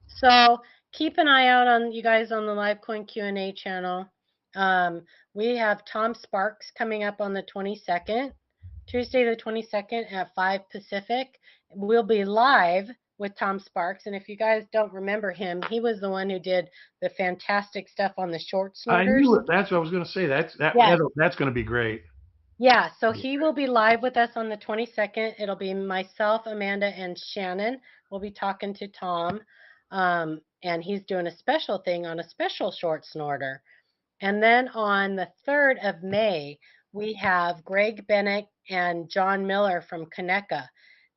So keep an eye out on you guys on the LiveCoin Q&A channel. We have Tom Sparks coming up on the 22nd, Tuesday the 22nd at 5 Pacific. We'll be live with Tom Sparks, and if you guys don't remember him, he was the one who did the fantastic stuff on the short snorters. I knew it. That's what I was going to say. That's going to be great. Yeah, so he will be live with us on the 22nd. It'll be myself, Amanda, and Shannon. We'll be talking to Tom, and he's doing a special thing on a special short snorter. And then on the 3rd of May, we have Greg Bennett and John Miller from Coneca.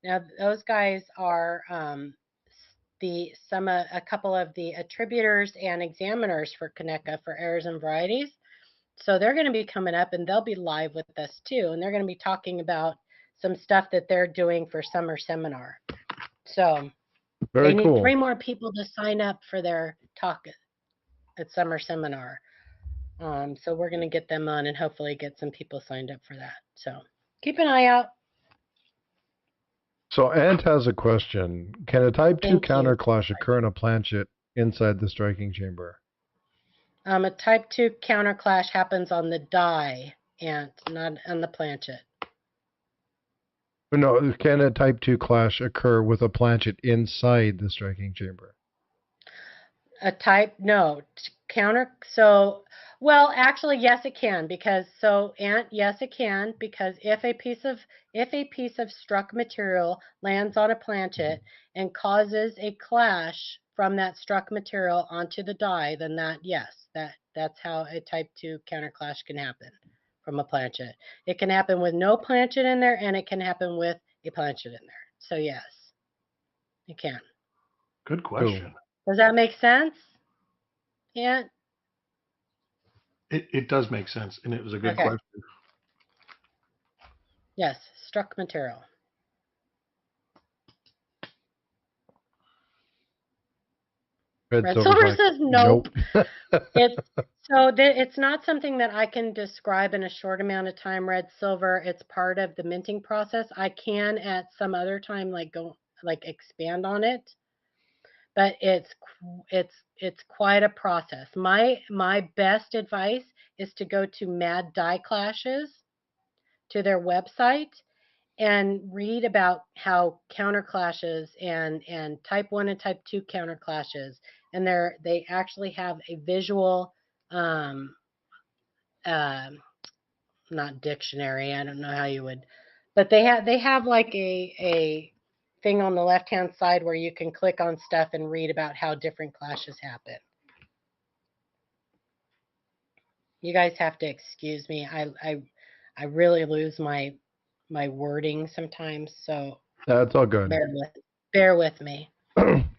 Now, those guys are a couple of the attributors and examiners for Coneca for Errors and Varieties. So they're going to be coming up, and they'll be live with us too. And they're going to be talking about some stuff that they're doing for summer seminar. So Very they cool. need 3 more people to sign up for their talk at summer seminar. So we're going to get them on and hopefully get some people signed up for that. So keep an eye out. So Ant has a question. Can a type 2 Thank you. counterclash occur in a planchet inside the striking chamber? A type 2 counterclash happens on the die, and not on the planchet. No, can a type 2 clash occur with a planchet inside the striking chamber? Well, actually, yes, it can, because yes, it can, because if a piece of struck material lands on a planchet and causes a clash from that struck material onto the die, then that's how a type 2 counterclash can happen from a planchet. It can happen with no planchet in there, and it can happen with a planchet in there. So yes. You can. Good question. Does that make sense? Yeah. It does make sense, and it was a good Okay. question. Yes, struck material. Red Red Silver's Silver like, says nope. nope. It's not something that I can describe in a short amount of time. Red Silver, it's part of the minting process. I can at some other time expand on it, but it's quite a process. My best advice is to go to Mad Die Clashes, to their website, and read about how counterclashes and type 1 and type 2 counterclashes, and they actually have a visual not dictionary, I don't know how you would, but they have like a thing on the left hand side where you can click on stuff and read about how different clashes happen. You guys have to excuse me. I really lose my wording sometimes, so That's all good. Bear with me.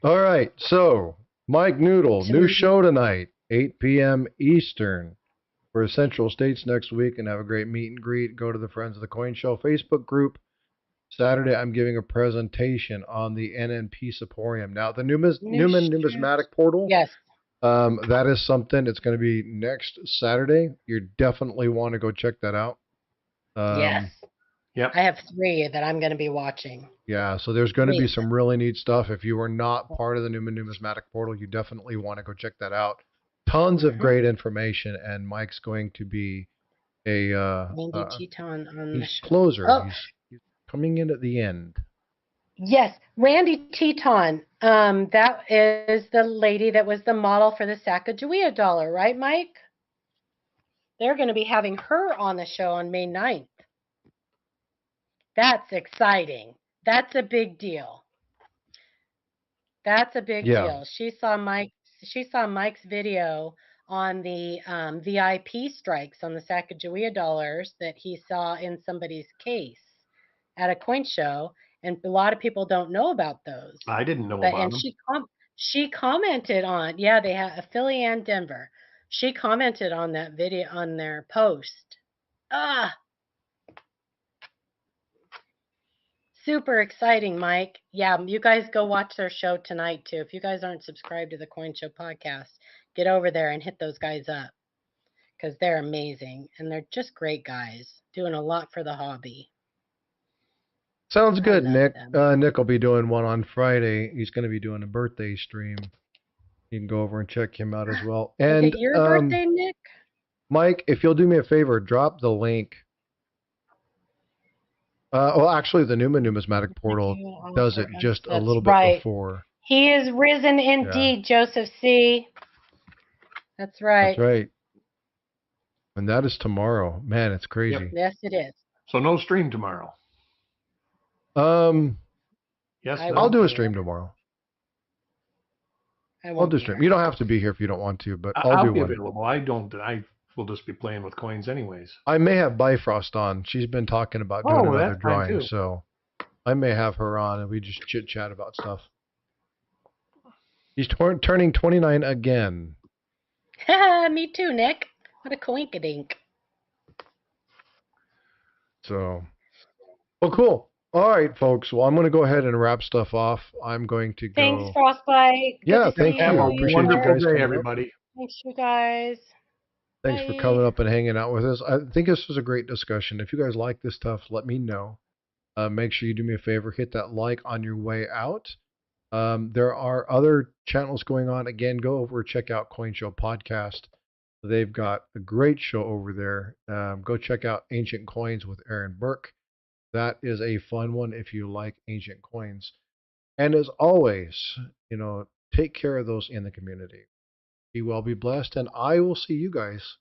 All right. So, Mike Noodle, new show tonight, 8 p.m. Eastern. For Central States next week, and have a great meet and greet. Go to the Friends of the Coin Show Facebook group. Saturday, I'm giving a presentation on the NNP Saporium. Now, the Newman Numismatic Portal. Yes. That is something. It's going to be next Saturday. You definitely want to go check that out. Yes. Yep. I have 3 that I'm going to be watching. Yeah, so there's going to be some really neat stuff. If you are not part of the Newman Numismatic Portal, you definitely want to go check that out. Tons of great information, and Mike's going to be a Randy Teton on he's closer. Oh. He's coming in at the end. Yes, Randy Teton. That is the lady that was the model for the Sacagawea dollar, right, Mike? They're going to be having her on the show on May 9th. That's exciting. That's a big deal. That's a big deal. She saw Mike's video on the VIP strikes on the Sacagawea dollars that he saw in somebody's case at a coin show, and a lot of people don't know about those. I didn't know about them. She commented on, they have Philly and Denver. She commented on that video on their post. Super exciting, Mike. Yeah, you guys go watch their show tonight, too. If you guys aren't subscribed to the Coin Show podcast, get over there and hit those guys up, because they're amazing, and they're just great guys, doing a lot for the hobby. Sounds good, Nick. Nick will be doing one on Friday. He's going to be doing a birthday stream. You can go over and check him out as well. And is it your birthday, Nick? Mike, if you'll do me a favor, drop the link. Well, actually, the Newman Numismatic Portal does it just a little bit before. He is risen indeed, Joseph C. That's right. That's right. And that is tomorrow. Man, it's crazy. Yep. Yes, it is. So no stream tomorrow. Yes, I'll do a stream tomorrow. I'll do a stream. You don't have to be here if you don't want to, but I'll do be one. Available. I will just be playing with coins anyways. I may have Bifrost on. She's been talking about doing another drawing, so I may have her on and we just chit chat about stuff. He's turning 29 again. Me too, Nick. What a coinkadink. So, well, cool. All right, folks. Well, I'm going to go ahead and wrap stuff off. I'm going to go. Thanks, Frostbyte. Yeah, thank you. Have a Appreciate wonderful you guys day, everybody. Thanks, you guys. Thanks for coming up and hanging out with us. I think this was a great discussion. If you guys like this stuff, let me know. Make sure you do me a favor, hit that like on your way out. There are other channels going on. Again, go over and check out Coin Show Podcast. They've got a great show over there. Go check out Ancient Coins with Aaron Burke. That is a fun one if you like ancient coins. And as always, take care of those in the community. Be well, be blessed, and I will see you guys